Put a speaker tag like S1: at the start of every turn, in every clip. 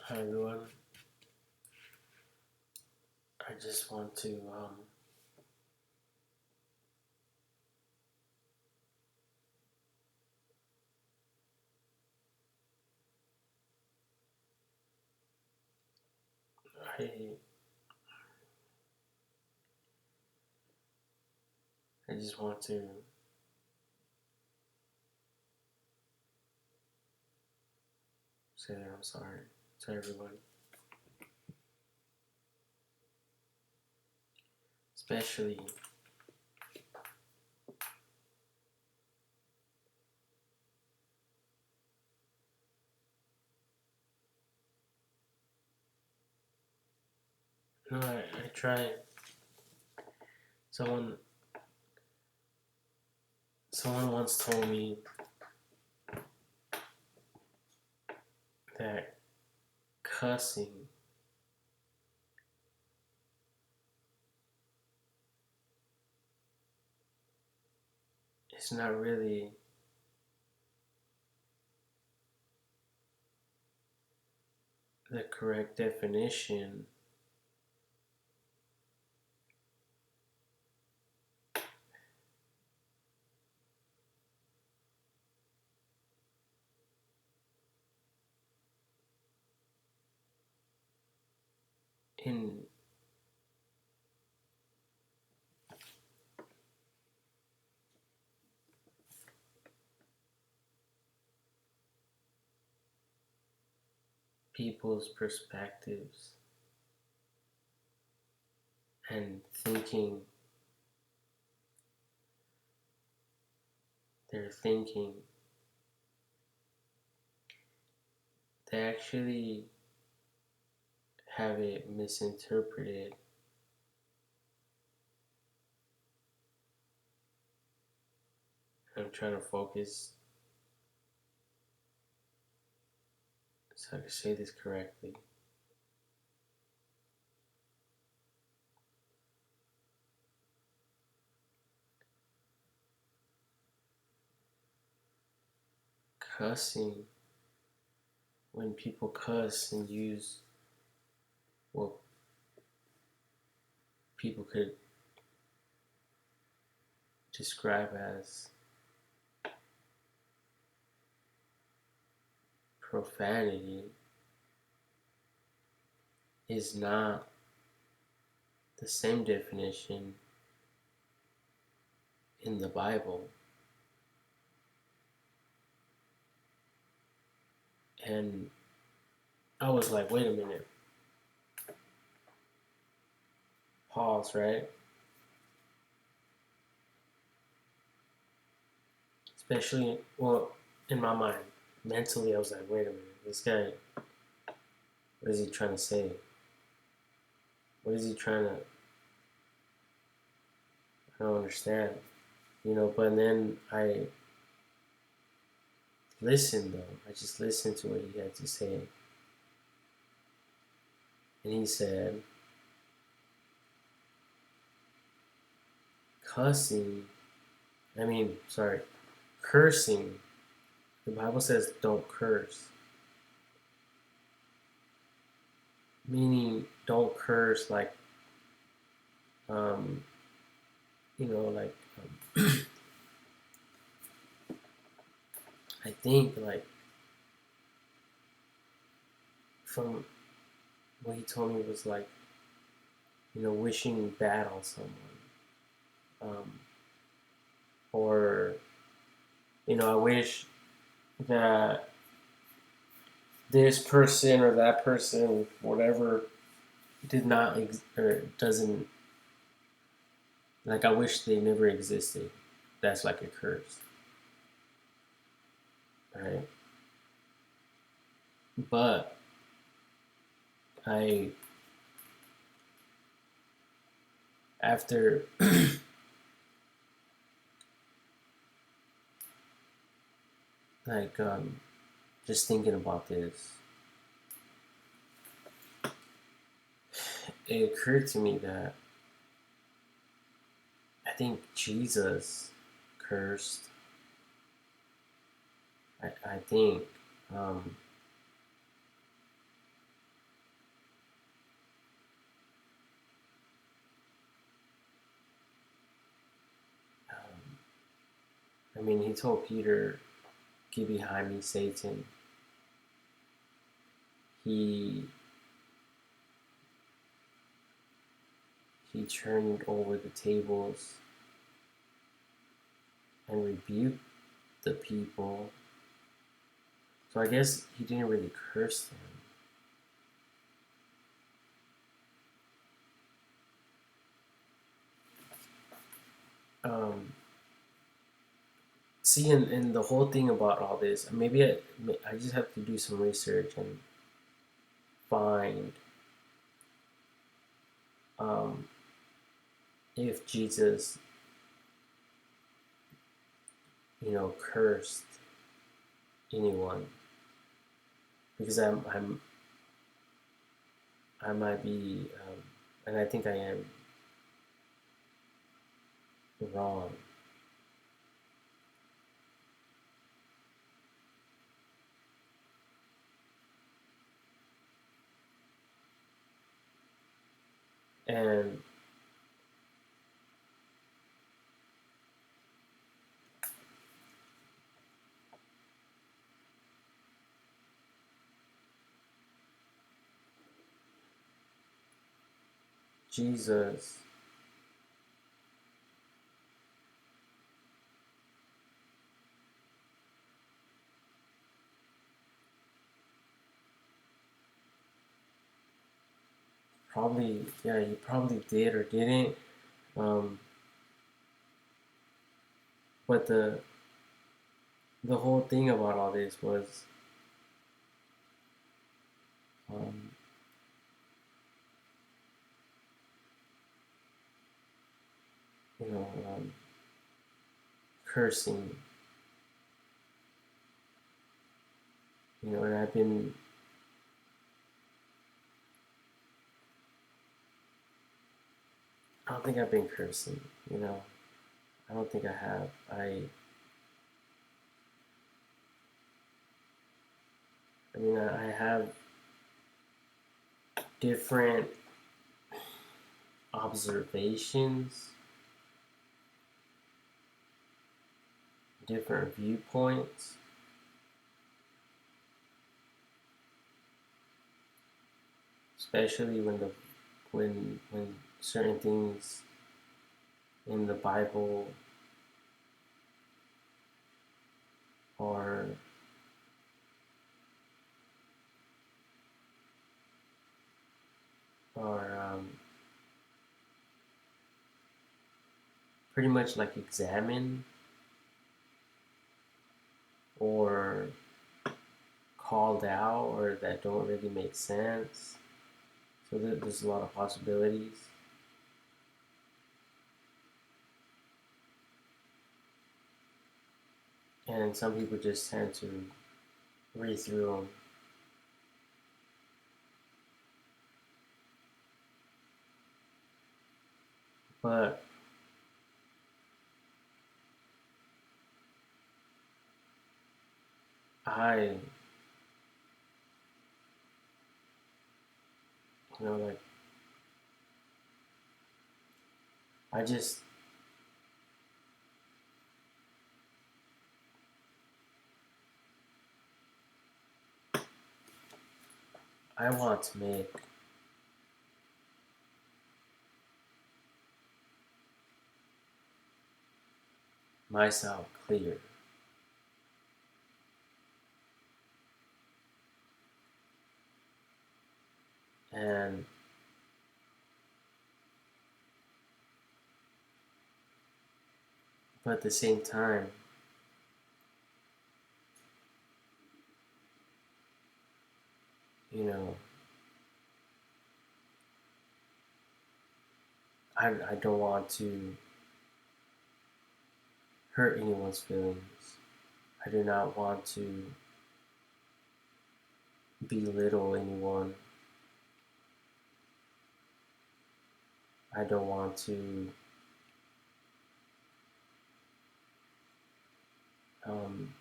S1: Hi everyone. I just want to I I just want to say that I'm sorry to everyone, especially I try. Someone someone once told me that cussing is not really the correct definition in people's perspectives and their thinking. They actually have it misinterpreted. I'm trying to focus so I can say this correctly. Cussing, when people cuss and use what people could describe as profanity, is not the same definition in the Bible. And I was like, wait a minute, pause, right? Especially, well, in my mind, mentally, I was like, wait a minute, this guy, what is he trying to say? What is he trying to, I don't understand, but then I listened though. I just listened to what he had to say. And he said, cussing, cursing. The Bible says don't curse. Meaning don't curse like, um, like, I think like from what he told me was like, wishing bad on someone. Um, or, I wish that this person or that person, whatever, did not or doesn't, like, I wish they never existed. That's like a curse, right? But I, after like, just thinking about this, it occurred to me that I think Jesus cursed. I think, um, I mean, he told Peter, "Get behind me, Satan." He he turned over the tables and rebuked the people. So I guess he didn't really curse them. See, and the whole thing about all this, maybe I just have to do some research and find um, if Jesus, cursed anyone, because I might be, and I think I am wrong. And Jesus probably, yeah, he probably did or didn't. Um, but the whole thing about all this was, um, you know, cursing. And I don't think I've been cursing. I don't think I have. I mean, I have different observations, different viewpoints, especially when certain things in the Bible are are pretty much like examined or called out, or that don't really make sense. So there's a lot of possibilities. And some people just tend to read through them. But I, like, I just, I want to make myself clear. And but at the same time, you know, I don't want to hurt anyone's feelings. I do not want to belittle anyone. I don't want to um,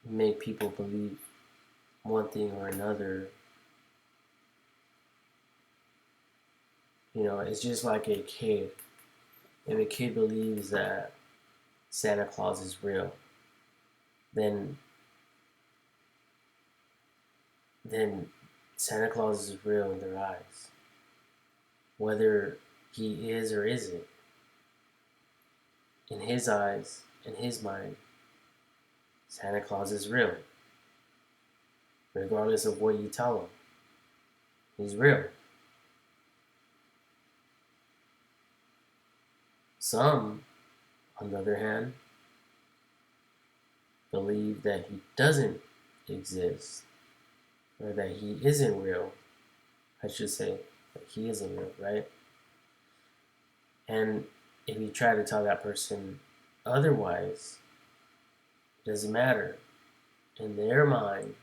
S1: make people believe one thing or another. It's just like a kid. If a kid believes that Santa Claus is real, then then Santa Claus is real in their eyes. Whether he is or isn't, in his eyes, in his mind, Santa Claus is real. Regardless of what you tell him, he's real. Some, on the other hand, believe that he doesn't exist, or that he isn't real. I should say that he isn't real, right? And if you try to tell that person otherwise, it doesn't matter. In their mind,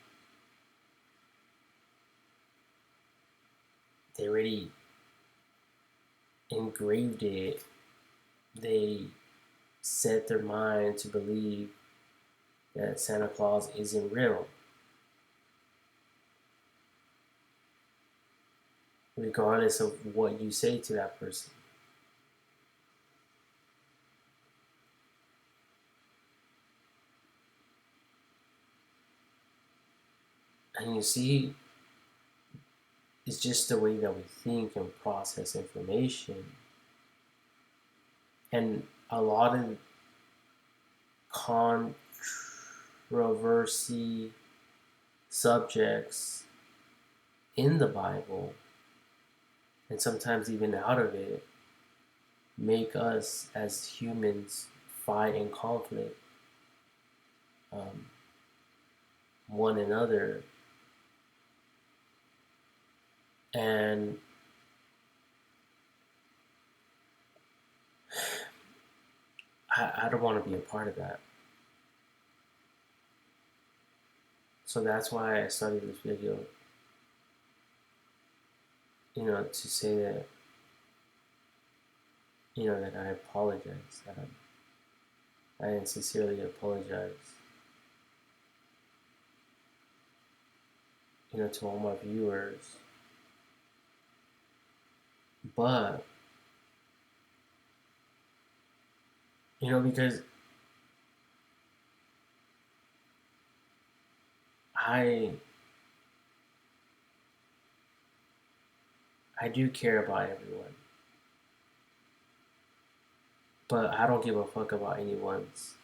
S1: they already engraved it. They set their mind to believe that Santa Claus isn't real, regardless of what you say to that person. And you see, it's just the way that we think and process information. And a lot of controversy subjects in the Bible, and sometimes even out of it, make us as humans fight and conflict one another. And I don't want to be a part of that. So that's why I started this video, to say that, that I apologize, that I sincerely apologize, to all my viewers. But, because I do care about everyone, but I don't give a fuck about anyone's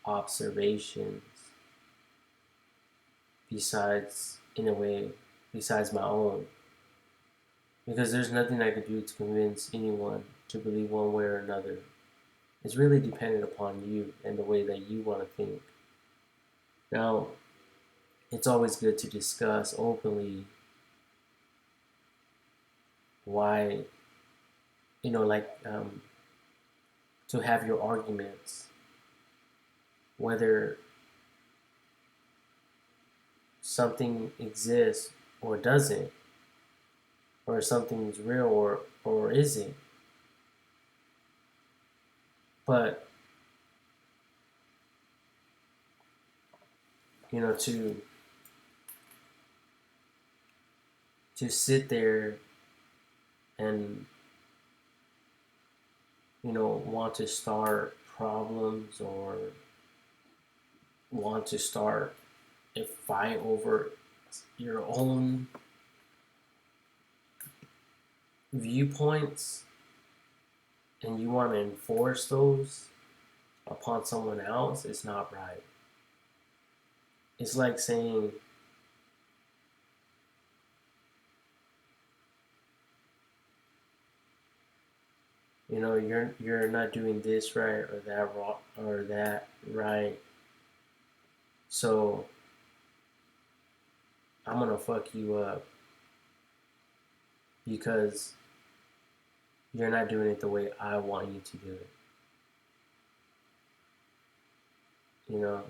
S1: observations besides my own. Because there's nothing I could do to convince anyone to believe one way or another. It's really dependent upon you and the way that you want to think. Now, it's always good to discuss openly why, to have your arguments, whether something exists or doesn't, or something's real or isn't. But, to sit there and, want to start problems or want to start a fight over your own viewpoints, and you want to enforce those upon someone else, it's not right. It's like saying, you're not doing this right or that wrong or that right, so I'm gonna fuck you up because you're not doing it the way I want you to do it.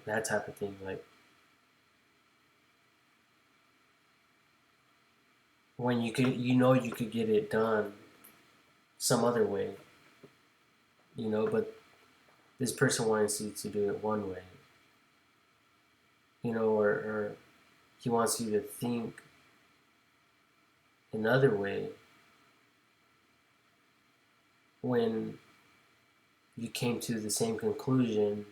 S1: That type of thing. Like, when you could get it done some other way, but this person wants you to do it one way, or he wants you to think another way, when you came to the same conclusion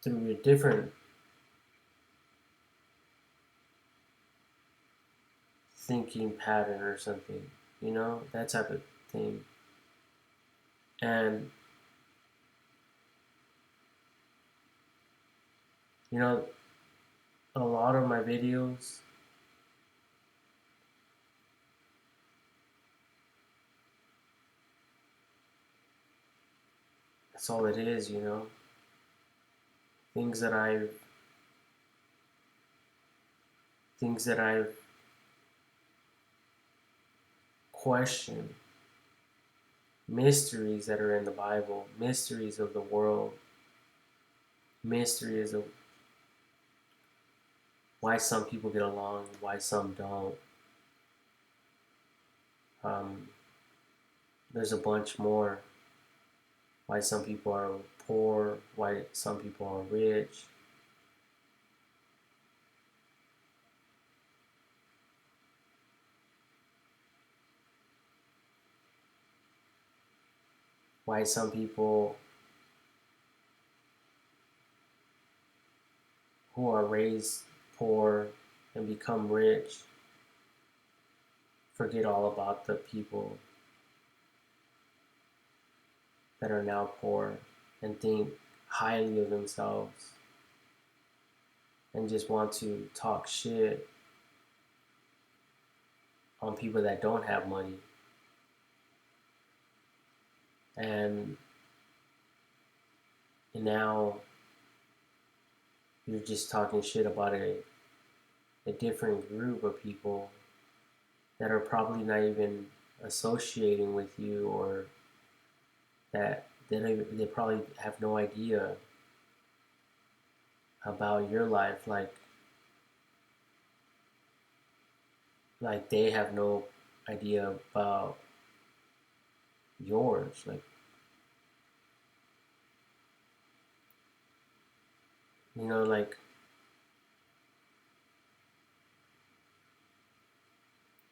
S1: through a different thinking pattern or something, that type of thing. And, a lot of my videos, that's all it is, things that I've questioned, mysteries that are in the Bible, mysteries of the world, mysteries of why some people get along, why some don't. There's a bunch more. Why some people are poor, why some people are rich. Why some people who are raised poor and become rich forget all about the people that are now poor and think highly of themselves and just want to talk shit on people that don't have money. And now you're just talking shit about a different group of people that are probably not even associating with you, or that they probably have no idea about your life, like they have no idea about yours, like,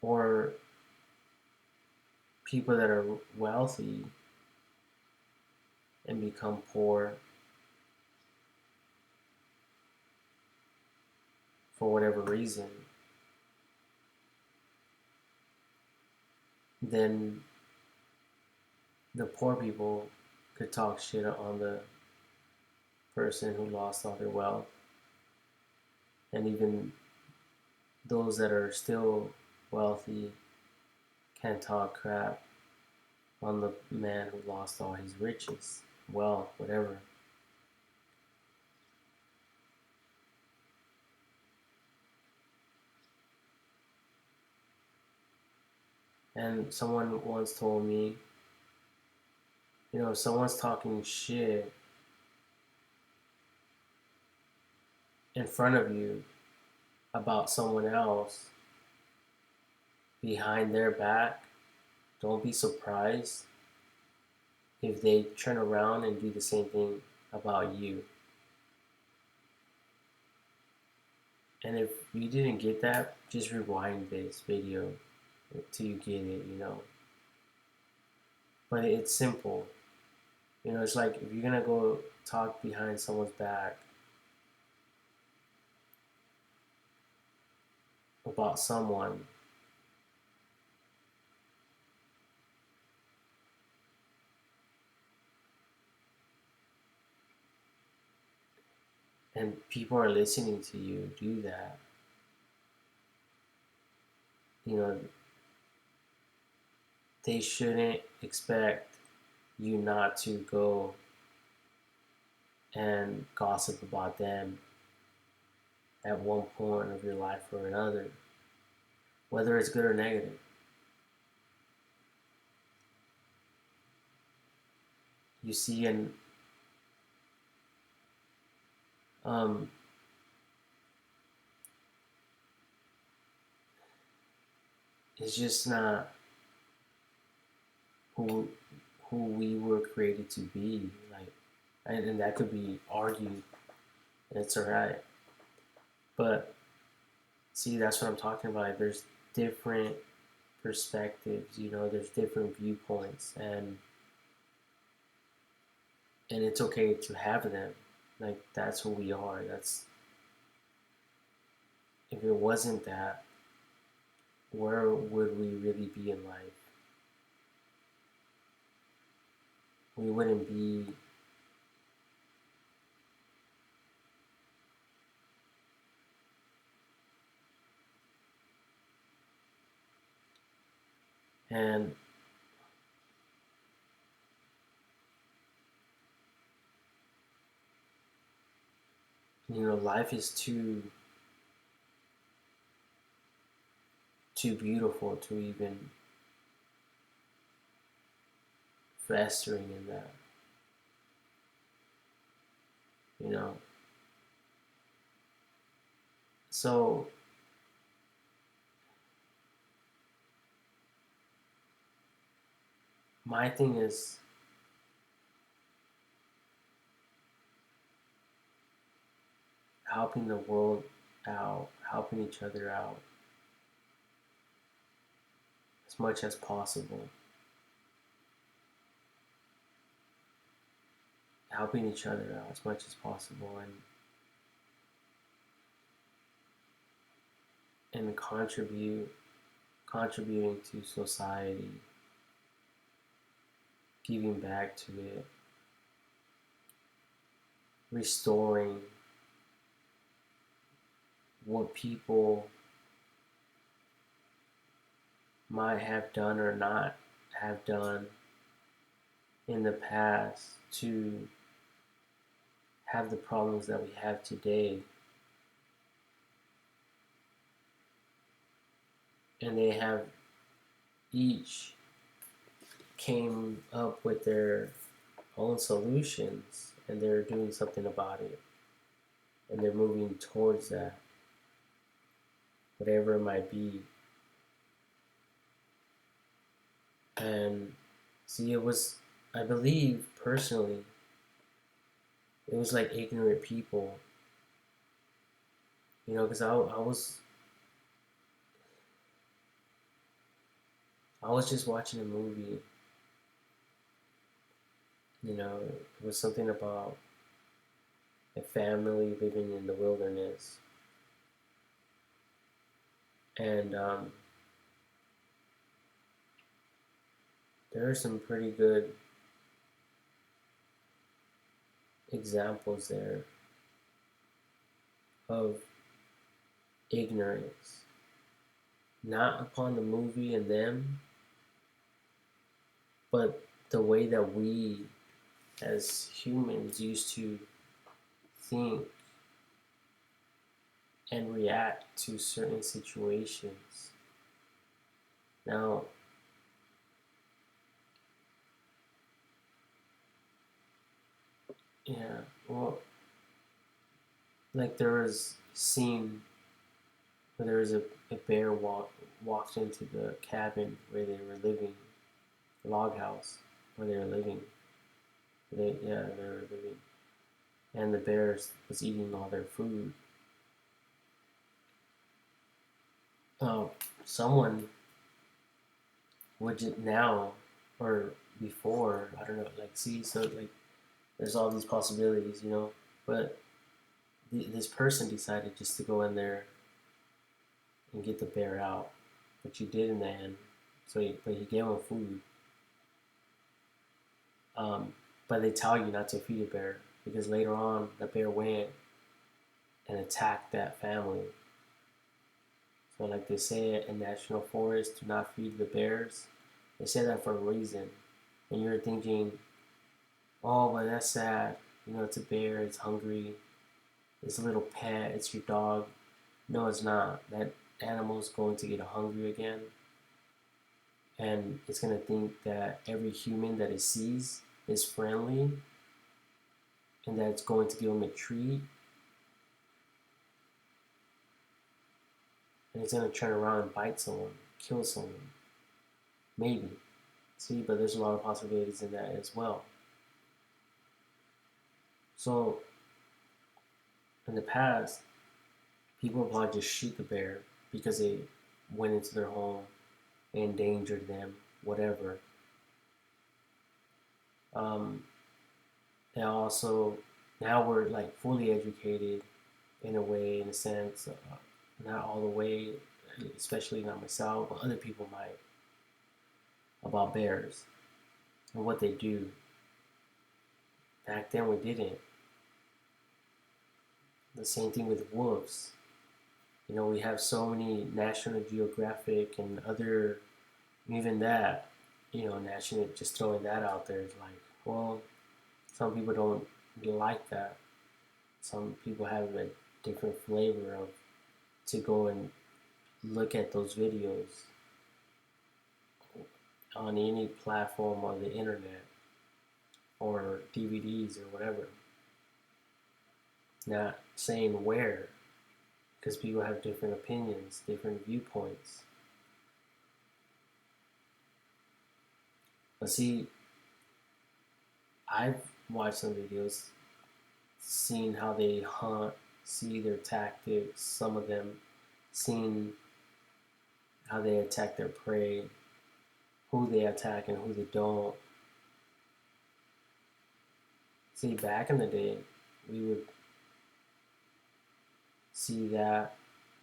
S1: or people that are wealthy and become poor for whatever reason, then the poor people could talk shit on the person who lost all their wealth. And even those that are still wealthy can talk crap on the man who lost all his riches, wealth, whatever. And someone once told me, if someone's talking shit in front of you about someone else behind their back, don't be surprised if they turn around and do the same thing about you. And if you didn't get that, just rewind this video until you get it, But it's simple. It's like if you're gonna go talk behind someone's back about someone, and people are listening to you do that, they shouldn't expect you not to go and gossip about them at one point of your life or another, whether it's good or negative. You see, and it's just not who we were created to be. And that could be argued. It's alright, but see, that's what I'm talking about. There's different perspectives. There's different viewpoints, and it's okay to have them. Like, that's who we are. That's If it wasn't that, where would we really be in life? We wouldn't be. And life is too beautiful to even festering in that. You know. So my thing is helping the world out, helping each other out as much as possible, helping each other out as much as possible, and contributing to society, giving back to it, restoring what people might have done or not have done in the past to have the problems that we have today. And they have each came up with their own solutions, and they're doing something about it, and they're moving towards that, whatever it might be. And see, I believe personally, it was like ignorant people, because I was just watching a movie. It was something about a family living in the wilderness, and there are some pretty good examples there of ignorance, not upon the movie and them, but the way that we as humans used to think and react to certain situations. Now, yeah, well, like there was a scene where there was a bear walked into the cabin where they were living, log house where they were living. They were living, and the bear was eating all their food. Oh, someone would now or before, I don't know, like, see, so like there's all these possibilities, but this person decided just to go in there and get the bear out, which he did in the end. But he gave him food. But they tell you not to feed a bear because later on the bear went and attacked that family. So, like they say in national forests, do not feed the bears. They say that for a reason. And you're thinking, oh, but that's sad. It's a bear. It's hungry. It's a little pet. It's your dog. No, it's not. That animal is going to get hungry again, and it's going to think that every human that it sees is friendly, and that it's going to give him a treat, and it's going to turn around and bite someone, kill someone. Maybe. See, but there's a lot of possibilities in that as well. So, in the past, people would probably just shoot the bear because they went into their home endanger them, whatever. Um, and also, now we're like fully educated in a way, in a sense, not all the way, especially not myself, but other people might, about bears and what they do. Back then, we didn't. The same thing with wolves. You know, we have so many National Geographic and other, even that, you know, national, just throwing that out there is like, well, some people don't like that. Some people have a different flavor of to go and look at those videos on any platform on the internet or DVDs or whatever. Not saying where, because people have different opinions, different viewpoints. But see, I've watched some videos, seen how they hunt, see their tactics, some of them, seen how they attack their prey, who they attack and who they don't. See, back in the day, we would see that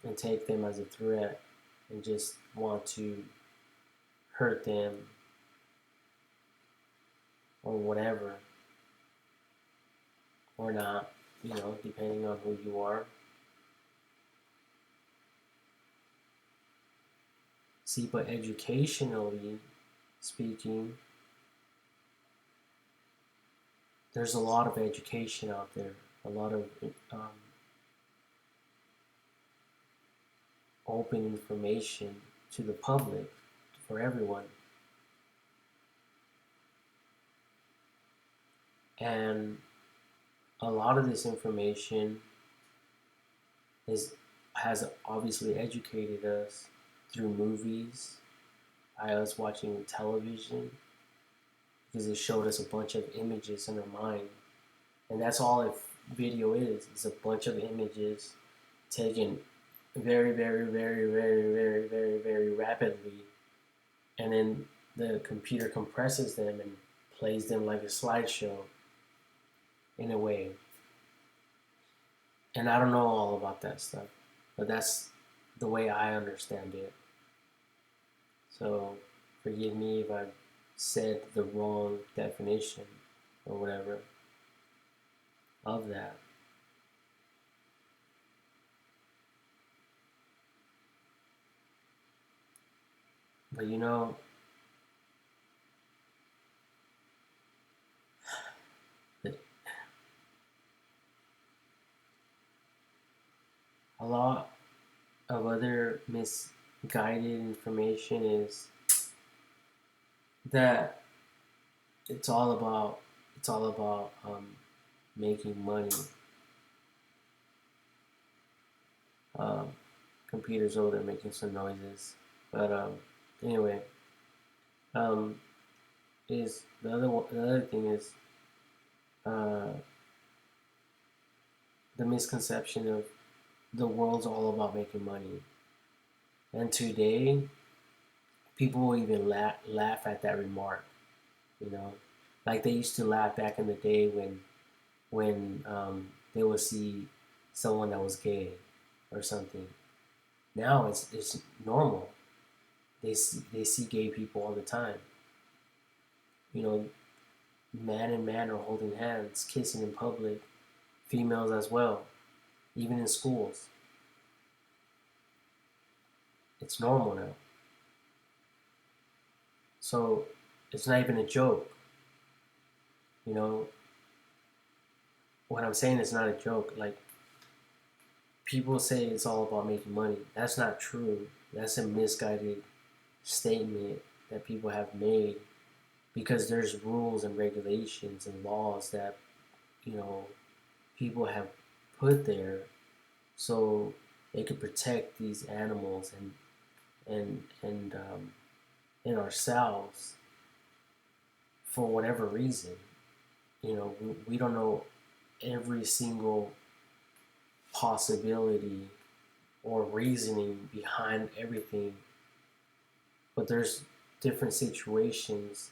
S1: and take them as a threat and just want to hurt them or whatever, or not, you know, depending on who you are. See, but educationally speaking, there's a lot of education out there, a lot of um, open information to the public, for everyone. And a lot of this information is has obviously educated us through movies, by us watching television, because it showed us a bunch of images in our mind. And that's all a video is. It's a bunch of images taken very, very, very, very, very, very, very rapidly. And then the computer compresses them and plays them like a slideshow in a way. And I don't know all about that stuff, but that's the way I understand it. So forgive me if I said the wrong definition or whatever of that. But you know, a lot of other misguided information is that it's all about making money. Um, Computers over there making some noises, but anyway, um, is the other thing is uh, the misconception of the world's all about making money, and today people will even laugh at that remark. You know, like they used to laugh back in the day when they would see someone that was gay or something. Now it's normal. They see gay people all the time. You know, man and man are holding hands, kissing in public, females as well, even in schools. It's normal now. So it's not even a joke. You know, what I'm saying is not a joke. Like, people say it's all about making money. That's not true. That's a misguided statement that people have made because there's rules and regulations and laws that, you know, people have put there so they could protect these animals and ourselves for whatever reason. You know, we don't know every single possibility or reasoning behind everything But there's different situations,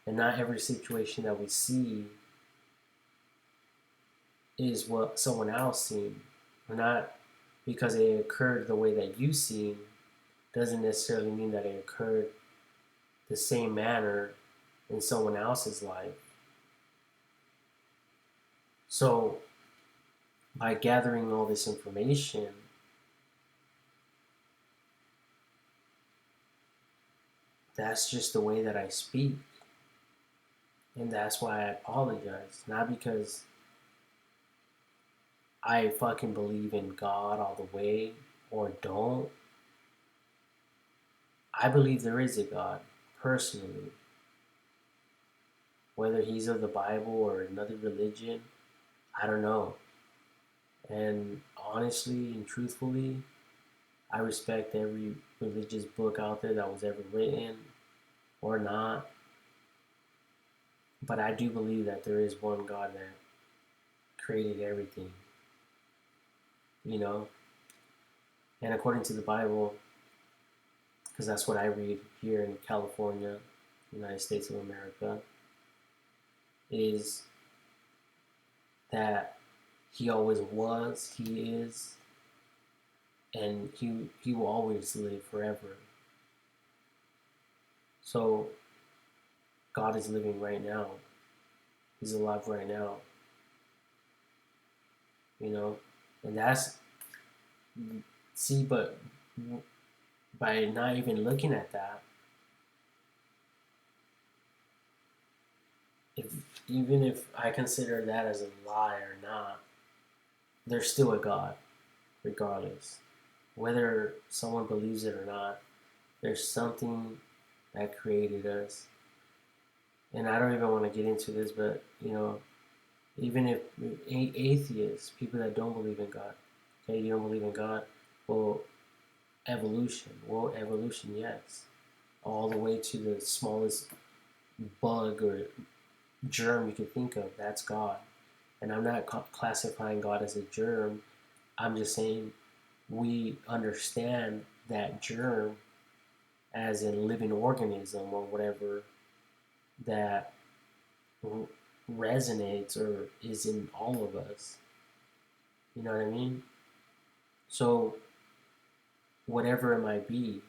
S1: and not every situation that we see is what someone else seen. Or not because it occurred the way that you seen doesn't necessarily mean that it occurred the same manner in someone else's life. So by gathering all this information, that's just the way that I speak. And that's why I apologize. Not because I fucking believe in God all the way or don't. I believe there is a God, personally. Whether he's of the Bible or another religion, I don't know. And honestly and truthfully, I respect every religious book out there that was ever written or not. But I do believe that there is one God that created everything, you know? And according to the Bible, because that's what I read here in California, United States of America, is that he always was, he is, and he will always live forever. So God is living right now. He's alive right now. You know? And that's see, but by not even looking at that, if even if I consider that as a lie or not, there's still a God, regardless. Whether someone believes it or not, there's something that created us. And I don't even want to get into this, but even if atheists, people that don't believe in God, okay, you don't believe in God, well, evolution, yes, all the way to the smallest bug or germ you can think of, that's God. And I'm not classifying God as a germ. I'm just saying we understand that germ as a living organism or whatever that resonates or is in all of us. You know what I mean? So whatever it might be,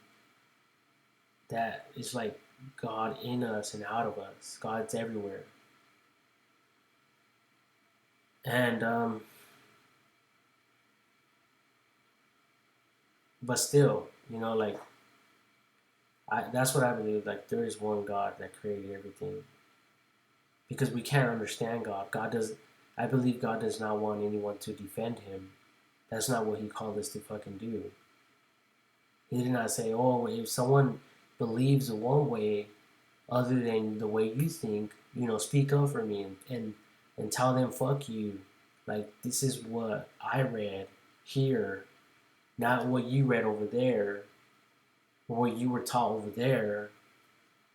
S1: that is like God in us and out of us. God's everywhere. And but still, like that's what I believe. Like there is one God that created everything. Because we can't understand God. God does. I believe God does not want anyone to defend Him. That's not what He called us to fucking do. He did not say, "Oh, if someone believes one way other than the way you think, speak up for me and tell them fuck you. Like this is what I read here, not what you read over there, or what you were taught over there,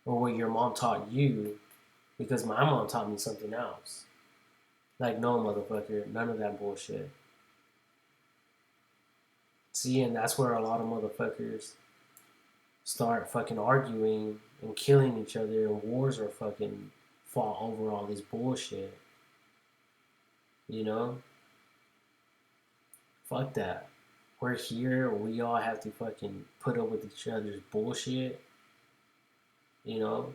S1: or what your mom taught you, because my mom taught me something else." Like, no, motherfucker, none of that bullshit. See, and that's where a lot of motherfuckers start fucking arguing and killing each other, and wars are fucking fought over all this bullshit. You know? Fuck that. We're here, we all have to fucking put up with each other's bullshit. You know?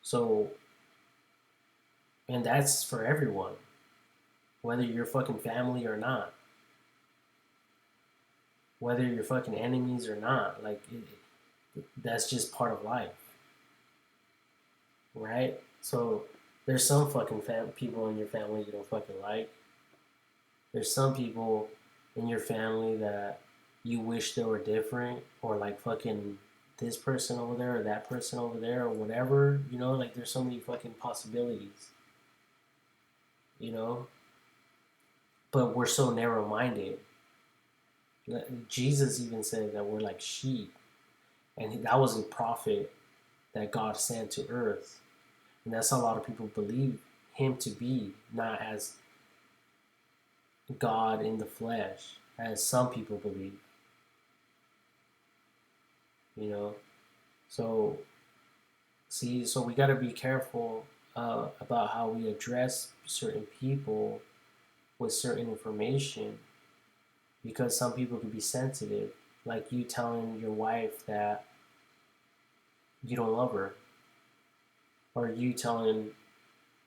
S1: So, and that's for everyone, whether you're fucking family or not, whether you're fucking enemies or not. Like, that's just part of life, right? So there's some fucking people in your family you don't fucking like. There's some people in your family that you wish they were different, or like fucking this person over there or that person over there or whatever. Like there's so many fucking possibilities. You know, but we're so narrow-minded. Jesus even said that we're like sheep, and that was a prophet that God sent to earth. And that's how a lot of people believe him to be, not as God in the flesh, as some people believe. You know? So see, so we got to be careful about how we address certain people with certain information, because some people can be sensitive, like you telling your wife that you don't love her, or you telling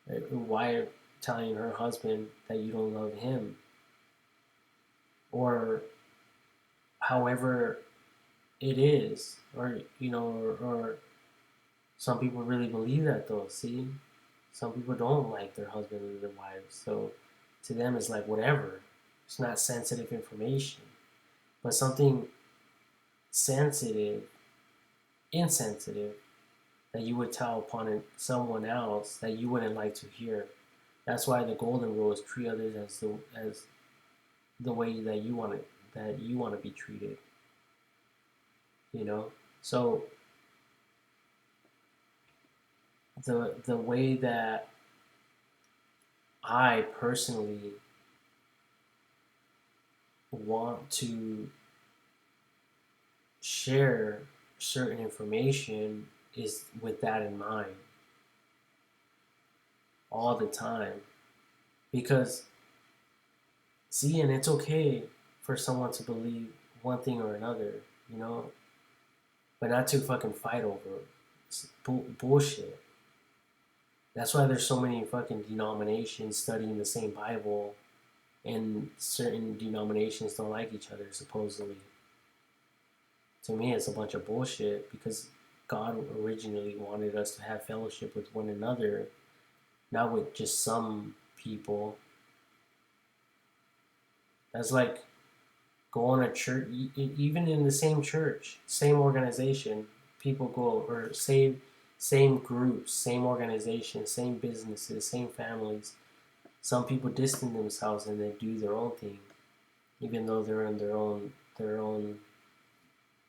S1: a wife telling her husband that you don't love him, or however it is, or or some people really believe that though. See, some people don't like their husband or their wives, so to them it's like whatever. It's not sensitive information, but something sensitive, insensitive, that you would tell upon someone else that you wouldn't like to hear. That's why the golden rule is treat others as the way that you want to be treated. You know, so the way that I personally want to share certain information is with that in mind all the time. Because, see, and it's okay for someone to believe one thing or another, you know, but not to fucking fight over bullshit. That's why there's so many fucking denominations studying the same Bible, and certain denominations don't like each other, supposedly. To me, it's a bunch of bullshit, because God originally wanted us to have fellowship with one another, not with just some people. That's like going to church, even in the same church, same organization, people go, or same groups, same organizations, same businesses, same families. Some people distance themselves and they do their own thing, even though they're in their own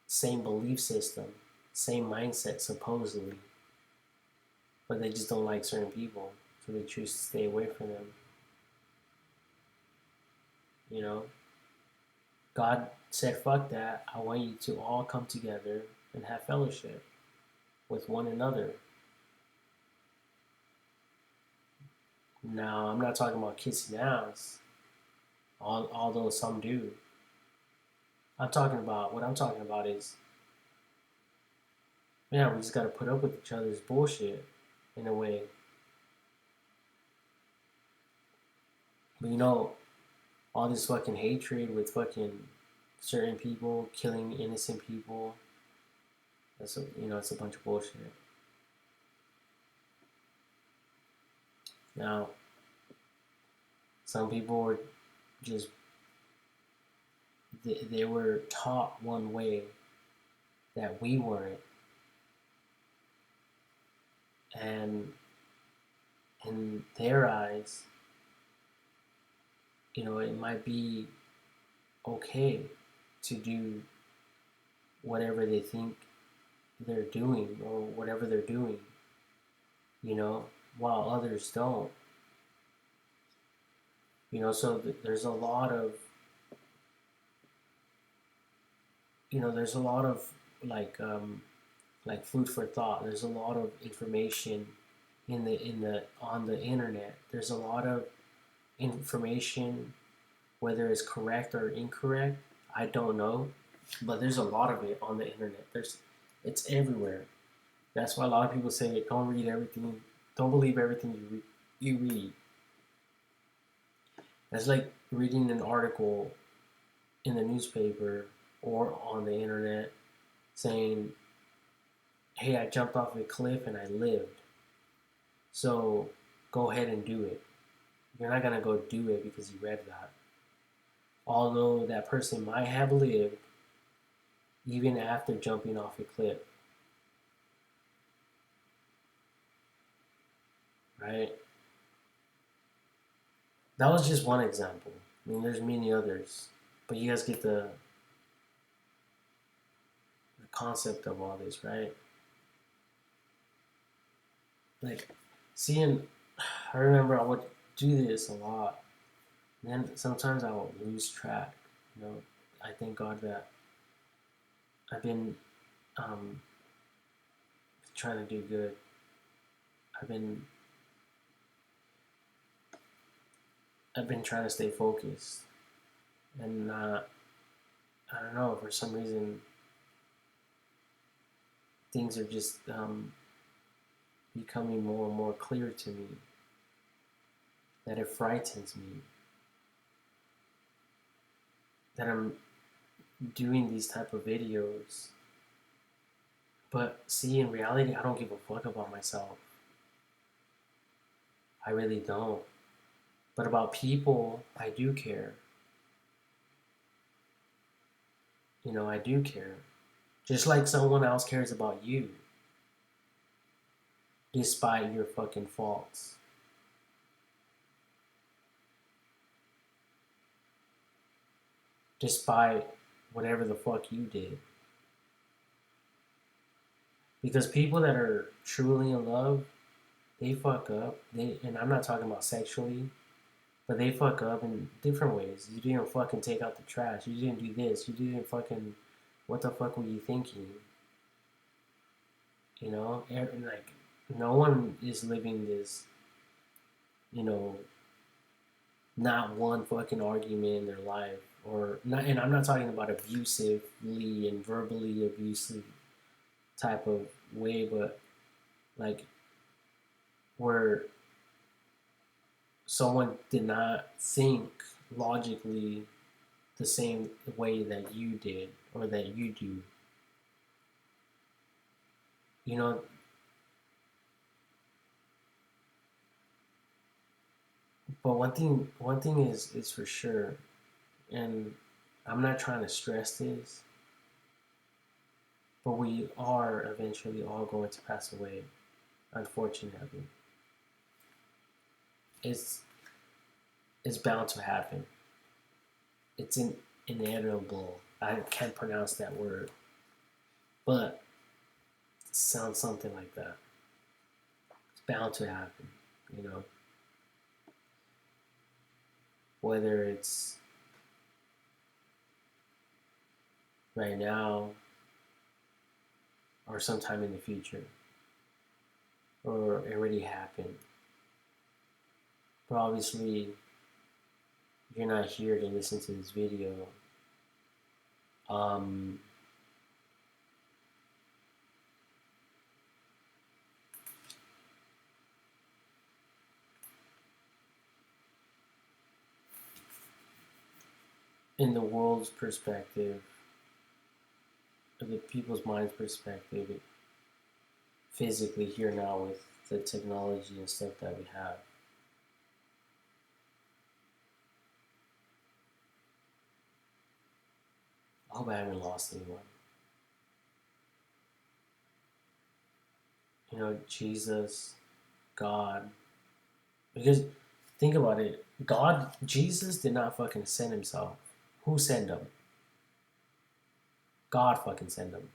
S1: same belief system, same mindset supposedly, but they just don't like certain people, so they choose to stay away from them. You know, God said, "Fuck that! I want you to all come together and have fellowship with one another." Now, I'm not talking about kissing ass, although some do. What I'm talking about is, yeah, we just gotta put up with each other's bullshit in a way. But all this fucking hatred with fucking certain people, killing innocent people, it's a bunch of bullshit. Now, some people were just, they were taught one way that we weren't, and in their eyes, it might be okay to do whatever they think they're doing, or whatever they're doing, while others don't. So there's a lot of, like food for thought. There's a lot of information in the on the internet. There's a lot of information, whether it's correct or incorrect, I don't know, but there's a lot of it on the internet. It's everywhere. That's why a lot of people say don't read everything, don't believe everything you read. That's like reading an article in the newspaper or on the internet saying, "Hey, I jumped off a cliff and I lived. So go ahead and do it." You're not gonna go do it because you read that. Although that person might have lived even after jumping off a cliff, right? That was just one example. I mean, there's many others, but you guys get the concept of all this, right? Like, seeing, I remember I would do this a lot, and then sometimes I would lose track. You know, I thank God that I've been, um, trying to do good. I've been I've been trying to stay focused and not. I don't know, for some reason things are just becoming more and more clear to me that it frightens me that I'm doing these type of videos. But see, in reality, I don't give a fuck about myself. I really don't. But about people, I do care. You know, I do care. Just like someone else cares about you, despite your fucking faults. Despite whatever the fuck you did. Because people that are truly in love, they fuck up. And I'm not talking about sexually, but they fuck up in different ways. You didn't fucking take out the trash. You didn't do this. You didn't fucking. What the fuck were you thinking? You know, like no one is living this. You know, not one fucking argument in their life, or not. And I'm not talking about abusively and verbally abusive type of way, but like where someone did not think logically the same way that you did or that you do. You know, but one thing is for sure, and I'm not trying to stress this, but we are eventually all going to pass away, unfortunately. It's it's bound to happen. It's inevitable. I can't pronounce that word, but it sounds something like that. It's bound to happen, you know. Whether it's right now or sometime in the future, or it already happened. But obviously, you're not here to listen to this video. Um, in the world's perspective, or the people's mind's perspective, physically here now with the technology and stuff that we have. I hope I haven't lost anyone. You know, Jesus, God. Because think about it. Jesus did not fucking send himself. Who sent him? God fucking sent him.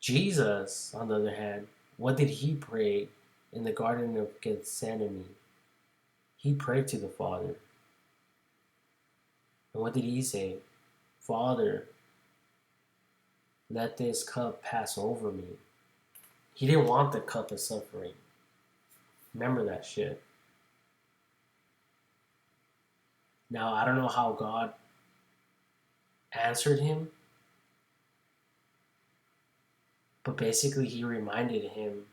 S1: Jesus, on the other hand, what did he pray in the Garden of Gethsemane? He prayed to the Father. And what did he say? Father, let this cup pass over me. He didn't want the cup of suffering. Remember that shit. Now, I don't know how God answered him, but basically, he reminded him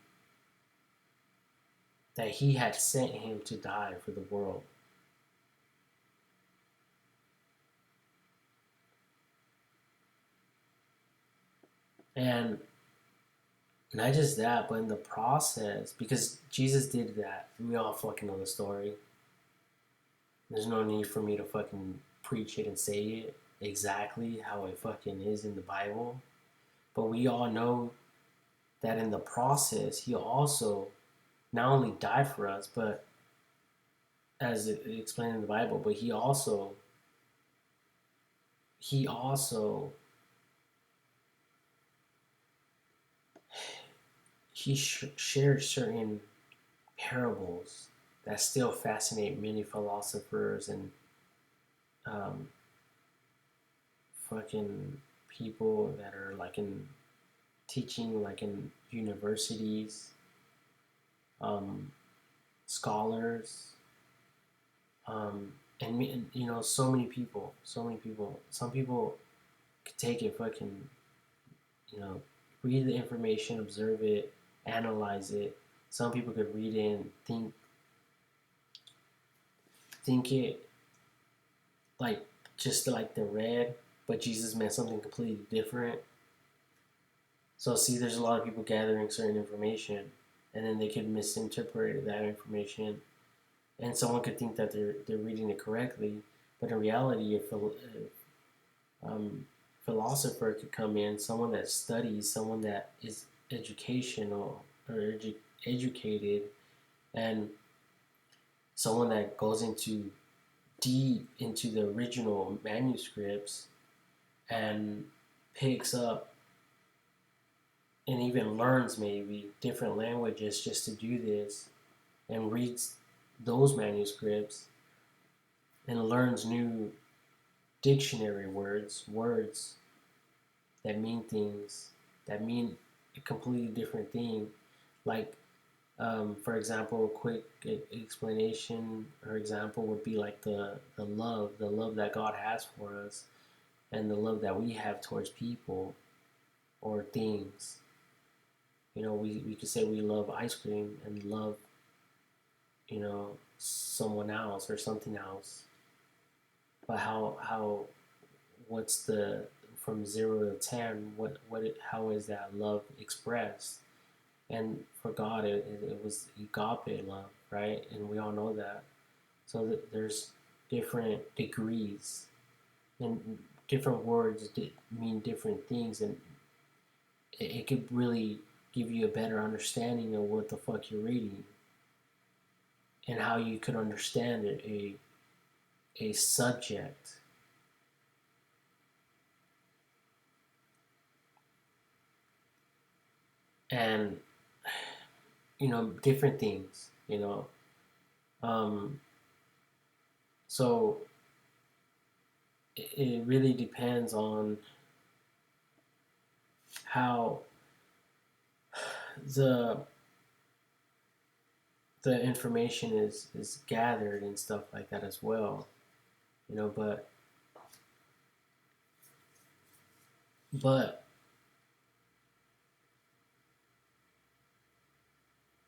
S1: that he had sent him to die for the world. And not just that, but in the process, because Jesus did that, we all fucking know the story. There's no need for me to fucking preach it and say it exactly how it fucking is in the Bible. But we all know that in the process, he also not only died for us, but as it explained in the Bible, but he also shared certain parables that still fascinate many philosophers and um, fucking people that are like in teaching, like in universities, scholars, and you know, so many people, so many people. Some people could take it, fucking, you know, read the information, observe it, analyze it. Some people could read it and think it like just like the read, but Jesus meant something completely different. So see, there's a lot of people gathering certain information, and then they could misinterpret that information, and someone could think that they're reading it correctly, but in reality, if a philosopher could come in, someone that studies, someone that is educational or educated, and someone that goes into deep into the original manuscripts and picks up and even learns maybe different languages just to do this and reads those manuscripts and learns new dictionary words that mean things, that mean a completely different thing. Like, for example, a quick explanation or example would be like the love that God has for us, and the love that we have towards people or things. You know, we could say we love ice cream and love, you know, someone else or something else. But what's the from 0 to 10? How is that love expressed? And for God, it was agape love, right? And we all know that. So there's different degrees, and different words mean different things, and it could really give you a better understanding of what the fuck you're reading and how you could understand a subject. And you know, different things, you know. um, so it really depends on how the the information is gathered and stuff like that as well, you know. But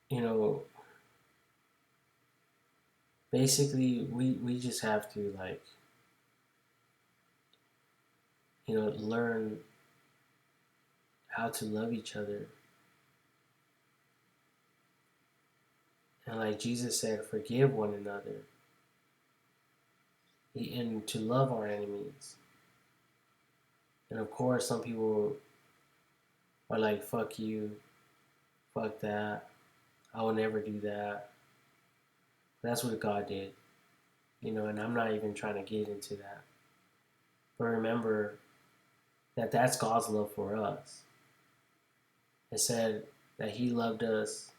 S1: you know, basically we just have to, like, you know, learn how to love each other. And like Jesus said, forgive one another and to love our enemies. And of course, some people are like, fuck you, fuck that, I will never do that. That's what God did, you know, and I'm not even trying to get into that. But remember that that's God's love for us. It said that He loved us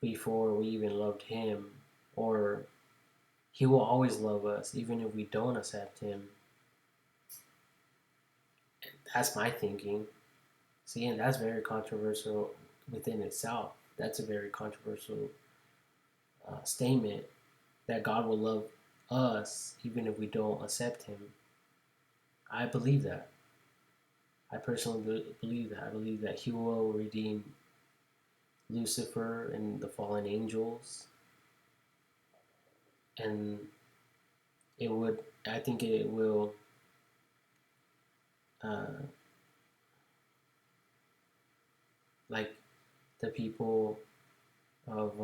S1: before we even loved Him, or He will always love us even if we don't accept Him. That's my thinking. See, and that's very controversial within itself. That's a very controversial statement, that God will love us even if we don't accept Him. I believe that. I personally believe that. I believe that He will redeem Lucifer and the fallen angels, and it would. I think it will. Uh, like the people of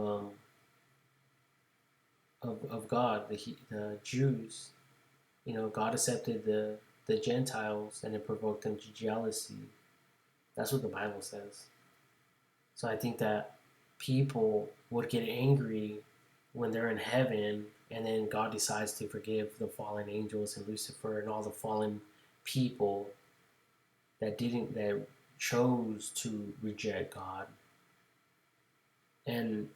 S1: of God, the Jews. You know, God accepted the Gentiles, and it provoked them to jealousy. That's what the Bible says. So I think that people would get angry when they're in heaven, and then God decides to forgive the fallen angels and Lucifer and all the fallen people that chose to reject God. And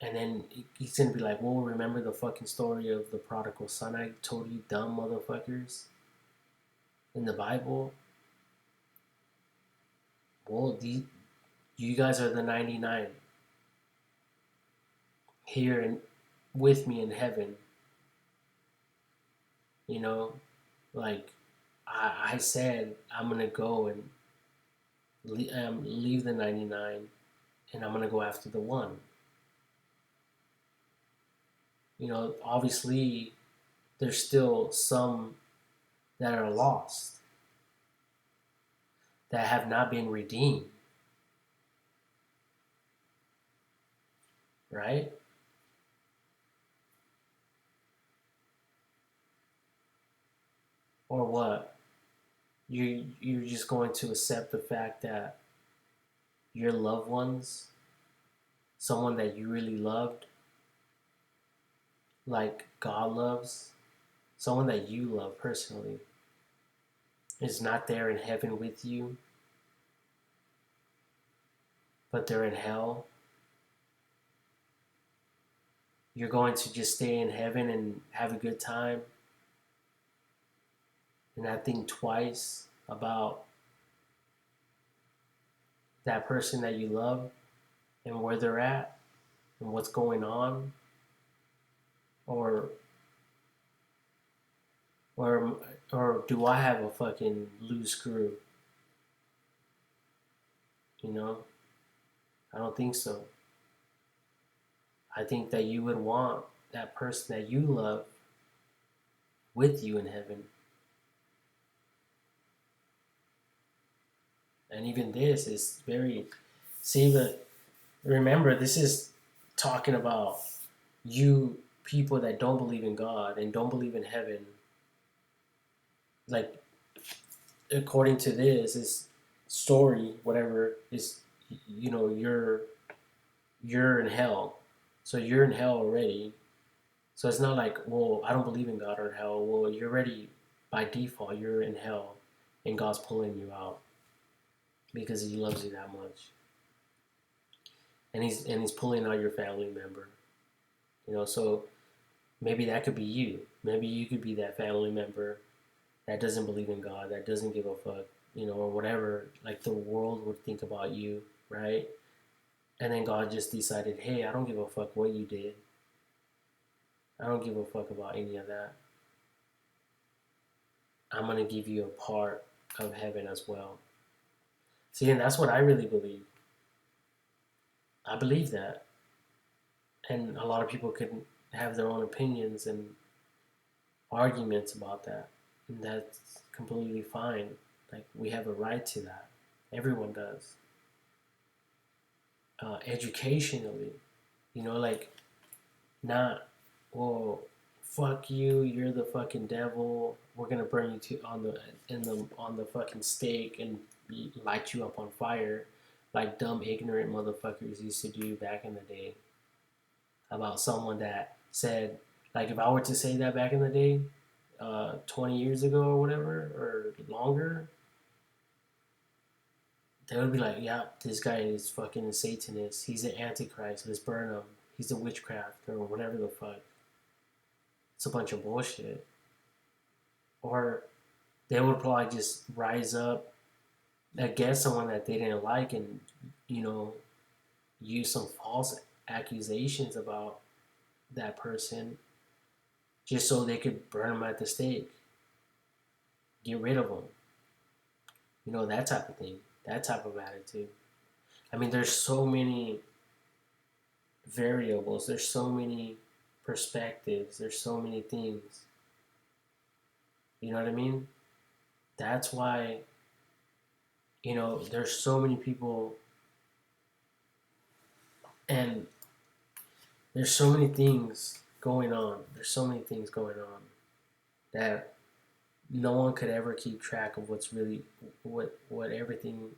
S1: then he's gonna be like, well, remember the fucking story of the prodigal son I told you, dumb motherfuckers, in the Bible? Well, you guys are the 99 here with me in heaven. You know, like I said, I'm gonna go and leave the 99, and I'm gonna go after the one. Obviously, there's still some that are lost that have not been redeemed, right? Or what? You're just going to accept the fact that your loved ones, someone that you really loved, like God loves, someone that you love personally, is not there in heaven with you, but they're in hell. You're going to just stay in heaven and have a good time and not think twice about that person that you love and where they're at and what's going on, or or or do I have a fucking loose screw? You know, I don't think so. I think that you would want that person that you love with you in heaven. And even this is very, see, but remember, this is talking about you people that don't believe in God and don't believe in heaven. Like, according to this story, whatever, is, you're in hell. So you're in hell already. So it's not like, well, I don't believe in God or hell. Well, you're already, by default, you're in hell, and God's pulling you out because He loves you that much, and He's pulling out your family member. So maybe that could be you. Maybe you could be that family member that doesn't believe in God, that doesn't give a fuck, or whatever, like the world would think about you, right? And then God just decided, hey, I don't give a fuck what you did. I don't give a fuck about any of that. I'm going to give you a part of heaven as well. See, and that's what I really believe. I believe that. And a lot of people could have their own opinions and arguments about that. And that's completely fine. Like, we have a right to that. Everyone does. Educationally, like, not, well, fuck you, you're the fucking devil. We're gonna burn you on the fucking stake and light you up on fire, like dumb ignorant motherfuckers used to do back in the day about someone that said, like, if I were to say that back in the day, 20 years ago or whatever, or longer, they would be like, yeah, this guy is fucking a Satanist. He's an Antichrist. Let's burn him. He's a witchcraft or whatever the fuck. It's a bunch of bullshit. Or they would probably just rise up against someone that they didn't like and, you know, use some false accusations about that person just so they could burn them at the stake, get rid of them. That type of thing, that type of attitude. I mean, there's so many variables, there's so many perspectives, there's so many things. You know what I mean? That's why, there's so many people, and there's so many things going on. There's so many things going on that no one could ever keep track of what's really what everything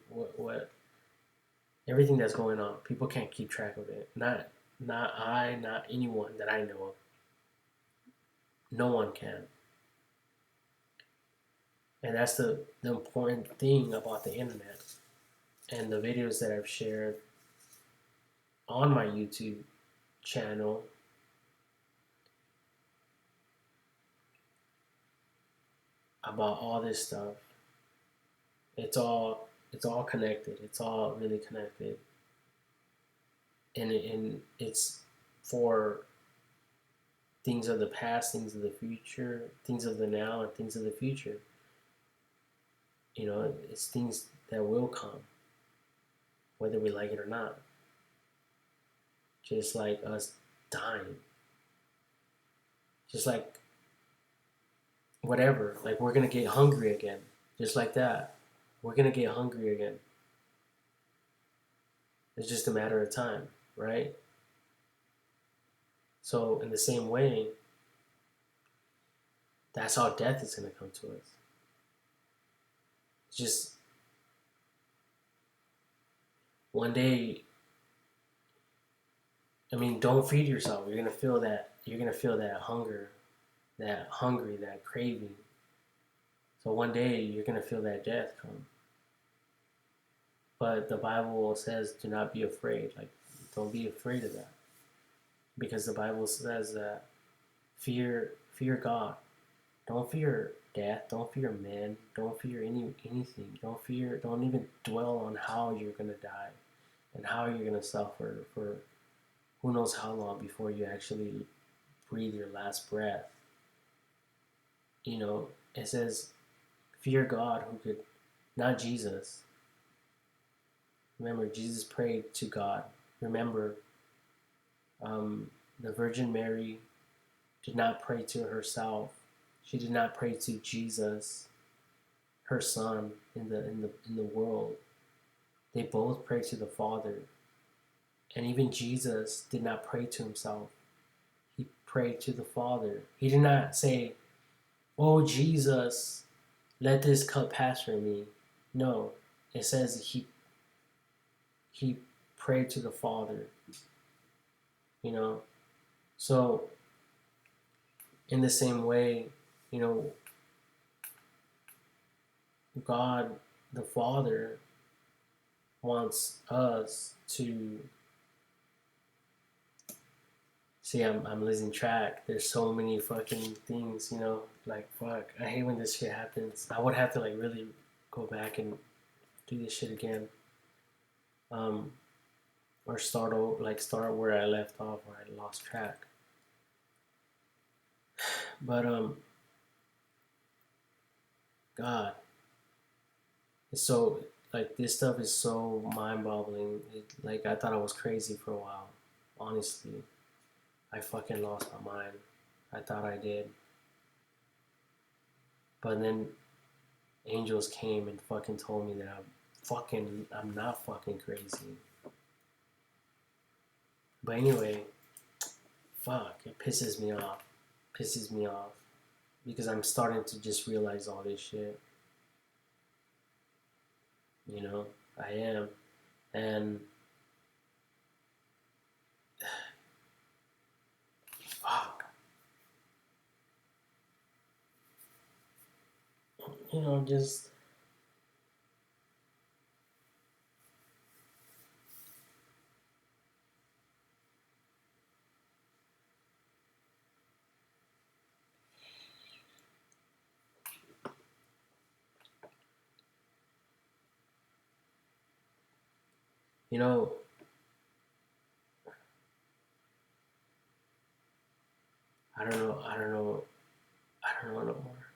S1: that's going on. People can't keep track of it. Not anyone that I know of. No one can. And that's the important thing about the internet and the videos that I've shared on my YouTube channel about all this stuff. It's all it's all connected. It's all really connected, and it's for things of the past, things of the future, things of the now, and things of the future. You know, it's things that will come, whether we like it or not. Just like us dying, just like whatever. Like we're gonna get hungry again, just like that. We're gonna get hungry again. It's just a matter of time, right? So in the same way, that's how death is gonna come to us. It's just one day. I mean, don't feed yourself. You're gonna feel that. You're gonna feel that hunger, that hungry, that craving. So one day you're gonna feel that death come. But the Bible says, "Do not be afraid." Like, don't be afraid of that, because the Bible says that fear God. Don't fear death. Don't fear men. Don't fear anything. Don't even dwell on how you're gonna die and how you're gonna suffer for who knows how long before you actually breathe your last breath. You know, it says, fear God who could, not Jesus. Remember, Jesus prayed to God. Remember, the Virgin Mary did not pray to herself. She did not pray to Jesus, her son in the world. They both prayed to the Father. And even Jesus did not pray to himself. He prayed to the Father. He did not say, "Oh Jesus, let this cup pass from me." No, it says he prayed to the Father. You know, so in the same way, you know, God the Father wants us to see. I'm losing track. There's so many fucking things, you know. Like fuck, I hate when this shit happens. I would have to like really go back and do this shit again. Um, or start where I left off, where I lost track. But God, it's so like this stuff is so mind-boggling. Like I thought I was crazy for a while. Honestly, I fucking lost my mind. I thought I did, but then angels came and fucking told me that I'm not fucking crazy. But anyway, fuck, it pisses me off. Pisses me off because I'm starting to just realize all this shit. You know, I am, and fuck, you know, just you know, I don't know, I don't know, I don't know no more.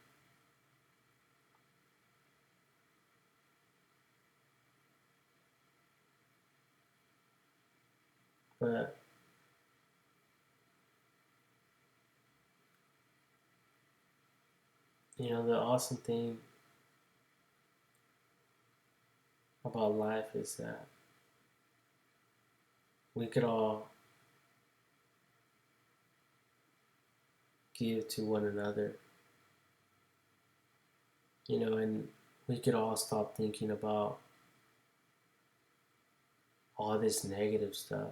S1: But you know, the awesome thing about life is that we could all give to one another, you know, and we could all stop thinking about all this negative stuff,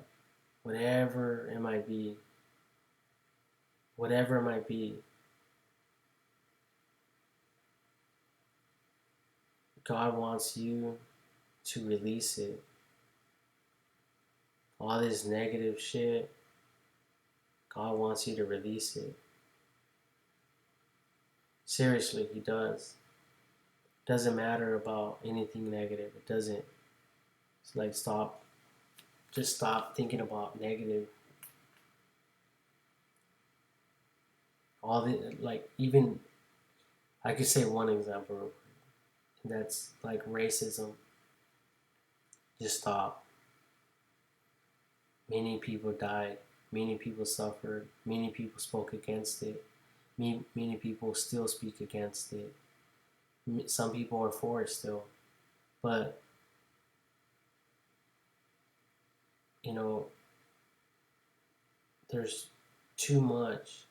S1: whatever it might be, whatever it might be. God wants you to release it. All this negative shit, God wants you to release it. Seriously, He does. Doesn't matter about anything negative. It doesn't. It's like just stop thinking about negative. All the like even I could say one example that's like racism. Just stop. Many people died. Many people suffered. Many people spoke against it. Many people still speak against it. Some people are for it still. But, you know, there's too much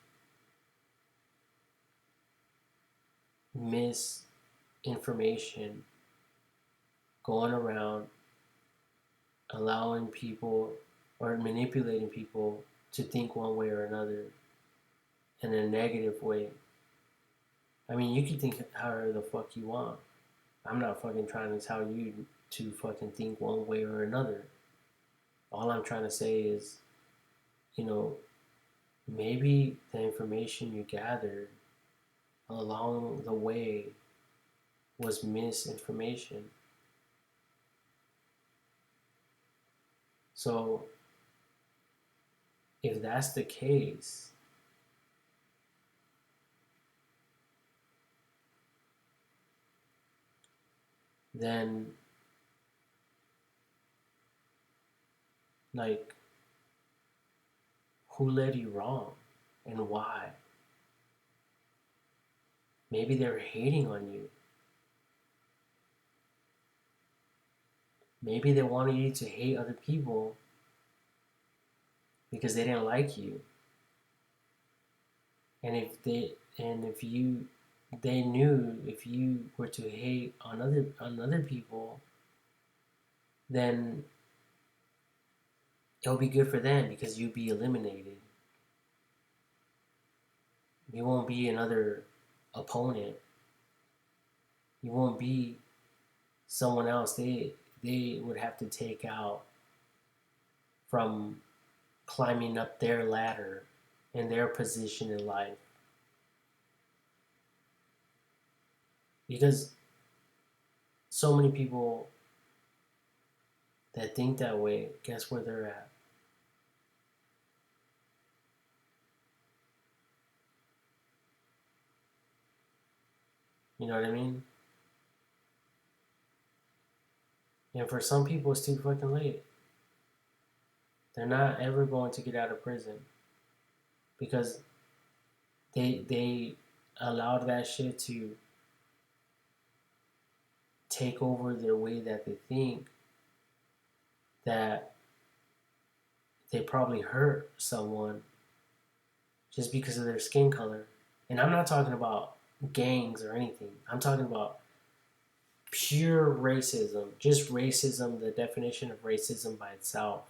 S1: misinformation going around, allowing people or manipulating people to think one way or another in a negative way. I mean, you can think however the fuck you want. I'm not fucking trying to tell you to fucking think one way or another. All I'm trying to say is, you know, maybe the information you gathered along the way was misinformation. So, if that's the case, then, like, who led you wrong and why? Maybe they were hating on you. Maybe they wanted you to hate other people because they didn't like you. And if you they knew if you were to hate on other people, then it'll be good for them because you'll be eliminated. You won't be another opponent. You won't be someone else they would have to take out from climbing up their ladder and their position in life. Because so many people that think that way, guess where they're at? You know what I mean? And for some people, it's too fucking late. They're not ever going to get out of prison because they allowed that shit to take over their way that they think, that they probably hurt someone just because of their skin color. And I'm not talking about gangs or anything. I'm talking about pure racism, just racism, the definition of racism by itself.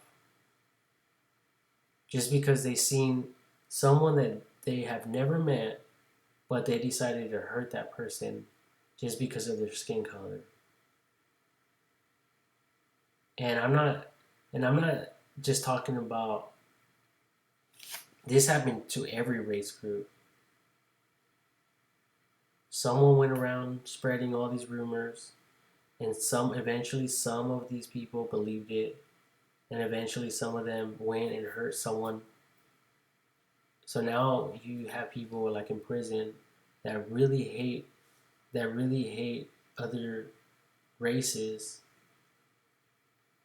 S1: Just because they seen someone that they have never met, but they decided to hurt that person just because of their skin color. And I'm not just talking about this happened to every race group. Someone went around spreading all these rumors, and eventually some of these people believed it, and eventually some of them went and hurt someone. So now you have people like in prison that really hate other races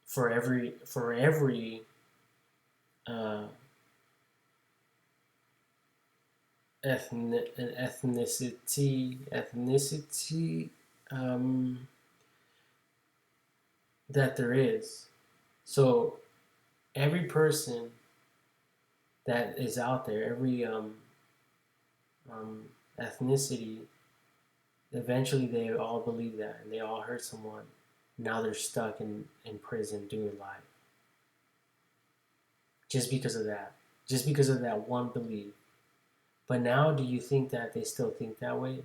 S1: for every uh, ethnicity that there is. So every person that is out there, every um, ethnicity, eventually they all believe that and they all hurt someone. Now they're stuck in prison doing life just because of that, just because of that one belief. But now, do you think that they still think that way?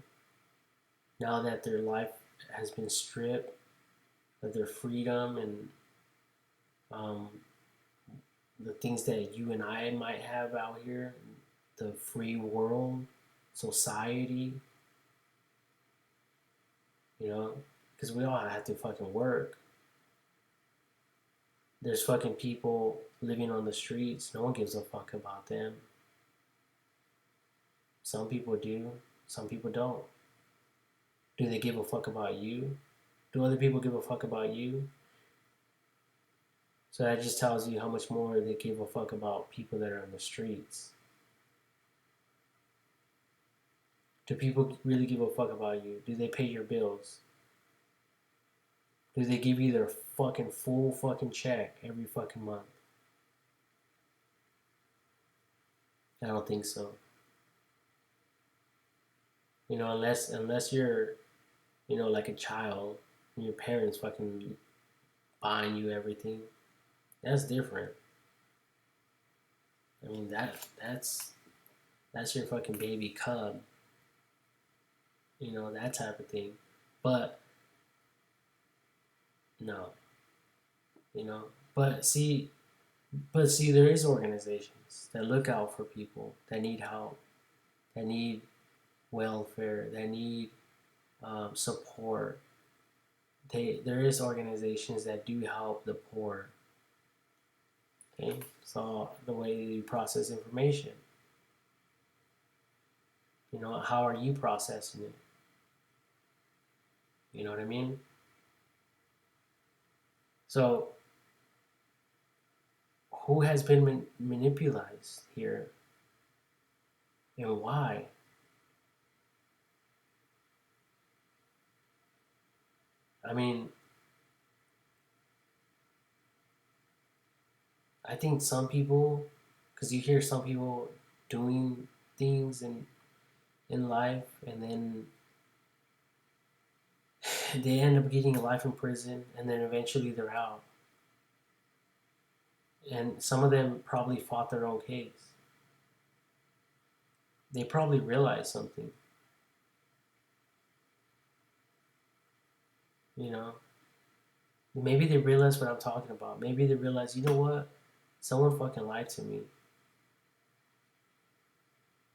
S1: Now that their life has been stripped of their freedom and um, the things that you and I might have out here, the free world, society, you know, because we all have to fucking work. There's fucking people living on the streets. No one gives a fuck about them. Some people do, some people don't. Do they give a fuck about you? Do other people give a fuck about you? So that just tells you how much more they give a fuck about people that are on the streets. Do people really give a fuck about you? Do they pay your bills? Do they give you their fucking full fucking check every fucking month? I don't think so. You know, unless you're, you know, like a child and your parents fucking buying you everything. That's different. I mean that's your fucking baby cub. You know, that type of thing. But no, you know. But see, there is organizations that look out for people that need help, that need welfare, that need support. There is organizations that do help the poor. Okay, so the way you process information, you know, how are you processing it? You know what I mean? So who has been manipulated here and why? I mean, I think some people, because you hear some people doing things in life, and then they end up getting life in prison, and then eventually they're out. And some of them probably fought their own case. They probably realized something, you know. Maybe they realize what I'm talking about. Maybe they realize, you know what? Someone fucking lied to me.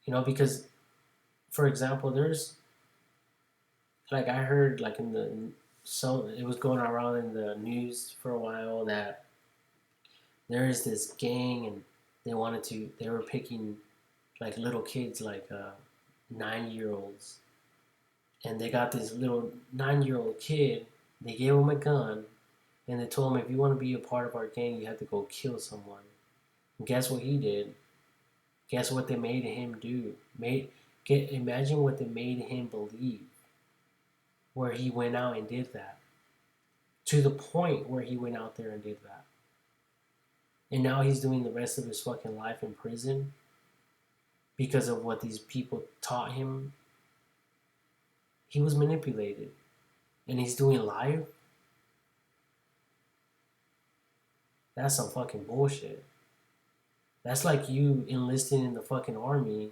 S1: You know, because for example, there's like I heard like in the so it was going around in the news for a while that there is this gang and they were picking like little kids like 9 year olds and they got this little 9 year old kid. They gave him a gun and they told him if you want to be a part of our gang, you have to go kill someone. And guess what he did? Guess what they made him do? Imagine what they made him believe, where he went out and did that. To the point where he went out there and did that. And now he's doing the rest of his fucking life in prison because of what these people taught him. He was manipulated. And he's doing life. That's some fucking bullshit. That's like you enlisting in the fucking army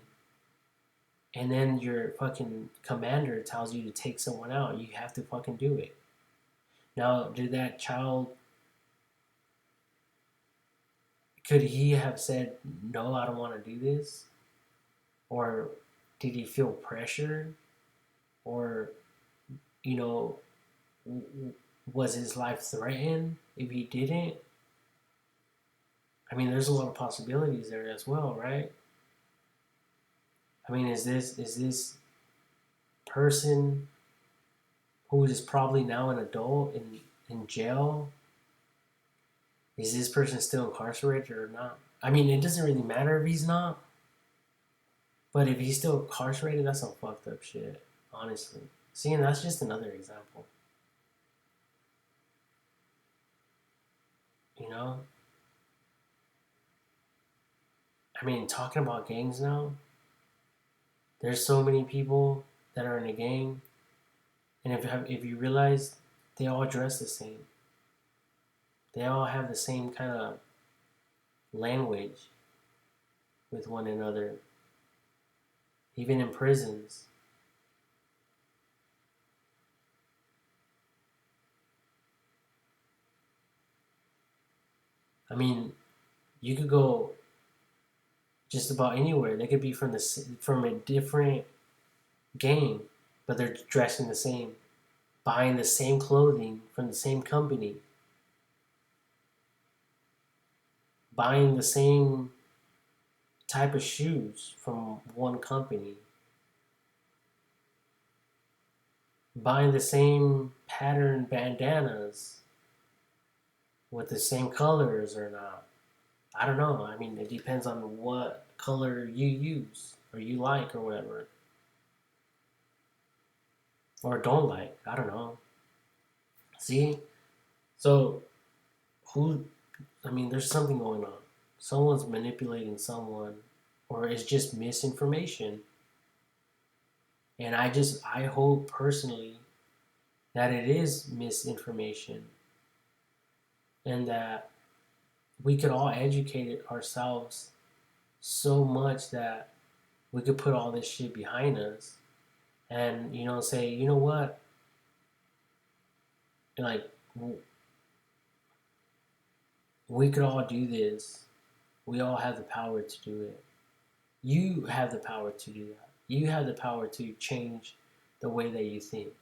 S1: and then your fucking commander tells you to take someone out. You have to fucking do it. Now, did that child, could he have said, no, I don't want to do this? Or did he feel pressure? Or, you know, was his life threatened if he didn't? I mean, there's a lot of possibilities there as well, right? I mean, is this person who is probably now an adult in jail? Is this person still incarcerated or not? I mean, it doesn't really matter if he's not, but if he's still incarcerated, that's some fucked up shit, honestly. See, and that's just another example. You know? I mean, talking about gangs now, there's so many people that are in a gang, and if you realize, they all dress the same. They all have the same kind of language with one another, even in prisons. I mean, you could go just about anywhere. They could be from a different gang, but they're dressing the same. buying the same clothing from the same company, buying the same type of shoes from one company, buying the same pattern bandanas with the same colors or not. I don't know. I mean, it depends on what color you use or you like or whatever. Or don't like. I don't know. See? So, who, I mean, there's something going on. Someone's manipulating someone, or it's just misinformation. And I hope personally that it is misinformation and that we could all educate ourselves so much that we could put all this shit behind us and, say, you know what? Like, we could all do this. We all have the power to do it. You have the power to do that. You have the power to change the way that you think.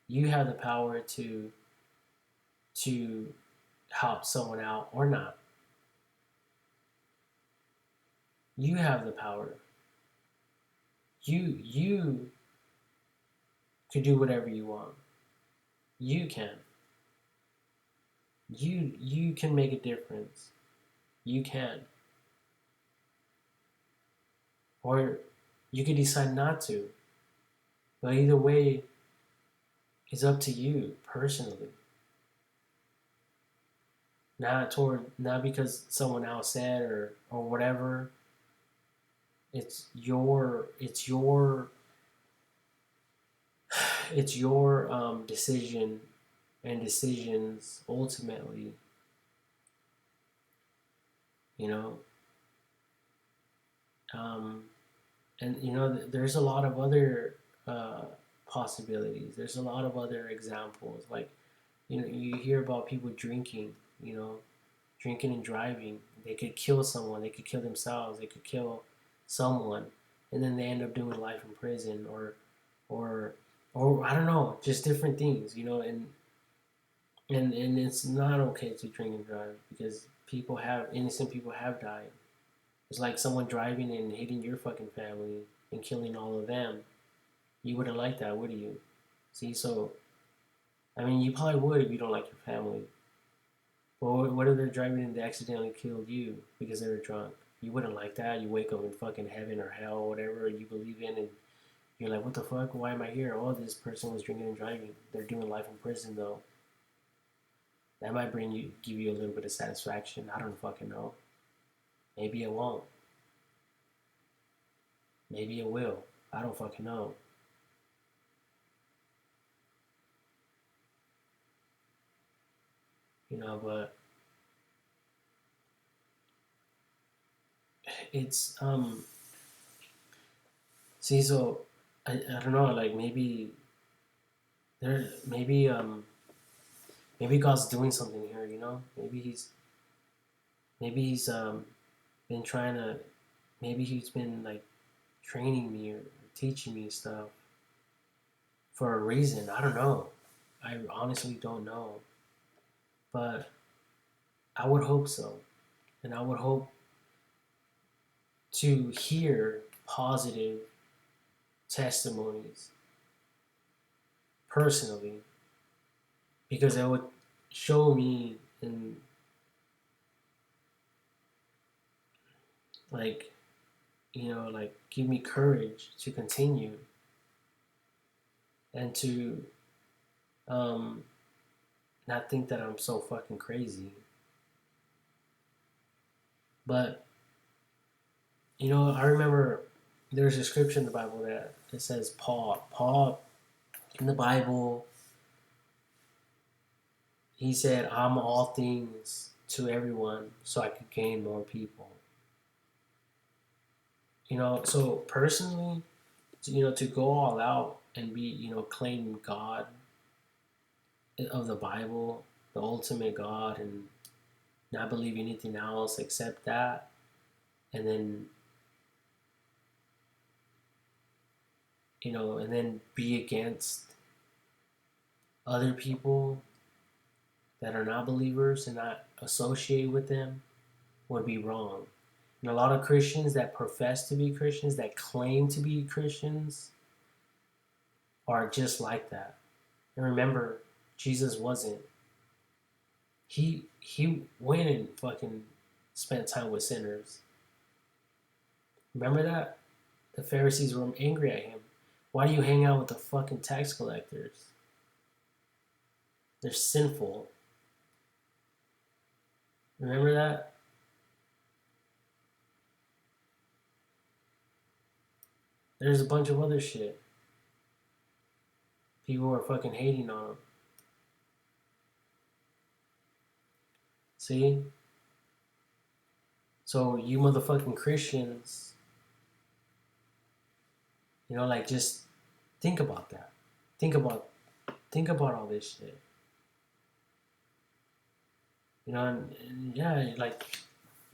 S1: You have the power to help someone out or not. You have the power. You can do whatever you want. You can. You can make a difference. You can. Or you can decide not to. But either way, it's up to you personally. Not because someone else said or whatever. It's your decision and decisions ultimately, you know. Um, and there's a lot of other uh, possibilities. There's a lot of other examples. Like, you hear about people drinking. You know, drinking and driving. They could kill someone. They could kill themselves. They could kill someone, and then they end up doing life in prison or or I don't know, just different things. And it's not okay to drink and drive because innocent people have died. It's like someone driving and hitting your fucking family and killing all of them. You wouldn't like that, would you? See, so I mean, you probably would if you don't like your family. But what if they're driving and they accidentally killed you because they were drunk? You wouldn't like that. You wake up in fucking heaven or hell or whatever you believe in, and you're like, what the fuck? Why am I here? Oh, this person was drinking and driving. They're doing life in prison though. That might give you a little bit of satisfaction. I don't fucking know. Maybe it won't. Maybe it will. I don't fucking know. But it's see, so I don't know, like there maybe God's doing something here, maybe he's been trying to maybe he's been like training me or teaching me stuff for a reason. I don't know. I honestly don't know. But I would hope so. And I would hope to hear positive testimonies personally because it would show me and like like give me courage to continue and to um not think that I'm so fucking crazy. But I remember there's a scripture in the Bible that it says Paul in the Bible, he said, I'm all things to everyone so I could gain more people. So personally, to go all out and be, claim God of the Bible, the ultimate God, and not believe anything else except that, and then, and then be against other people that are not believers and not associate with them would be wrong. And a lot of Christians that profess to be Christians, that claim to be Christians, are just like that. And remember, Jesus wasn't. He went and fucking spent time with sinners. Remember that? The Pharisees were angry at him. Why do you hang out with the fucking tax collectors? They're sinful. Remember that? There's a bunch of other shit. People were fucking hating on him. See? So you motherfucking Christians, like just think about that. Think about all this shit. And yeah, like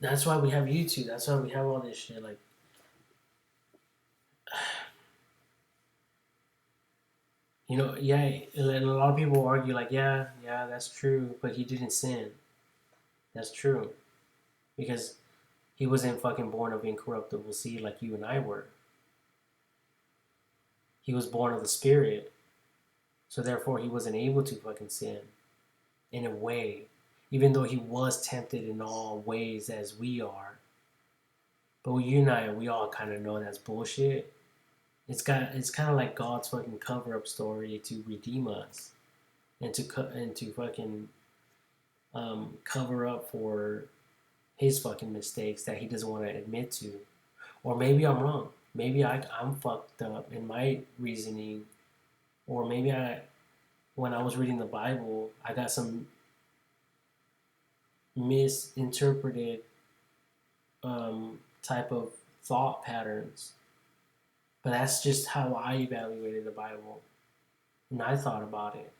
S1: that's why we have YouTube. That's why we have all this shit. Like, yeah, and a lot of people argue like, yeah, that's true, but he didn't sin. That's true, because he wasn't fucking born of incorruptible seed like you and I were. He was born of the Spirit, so therefore he wasn't able to fucking sin in a way, even though he was tempted in all ways as we are. But you and I, we all kind of know that's bullshit. It's kind of like God's fucking cover up story to redeem us, and to fucking cover up for his fucking mistakes that he doesn't want to admit to. Or maybe I'm wrong. Maybe I'm fucked up in my reasoning, or maybe when I was reading the Bible, I got some misinterpreted type of thought patterns. But that's just how I evaluated the Bible, and I thought about it.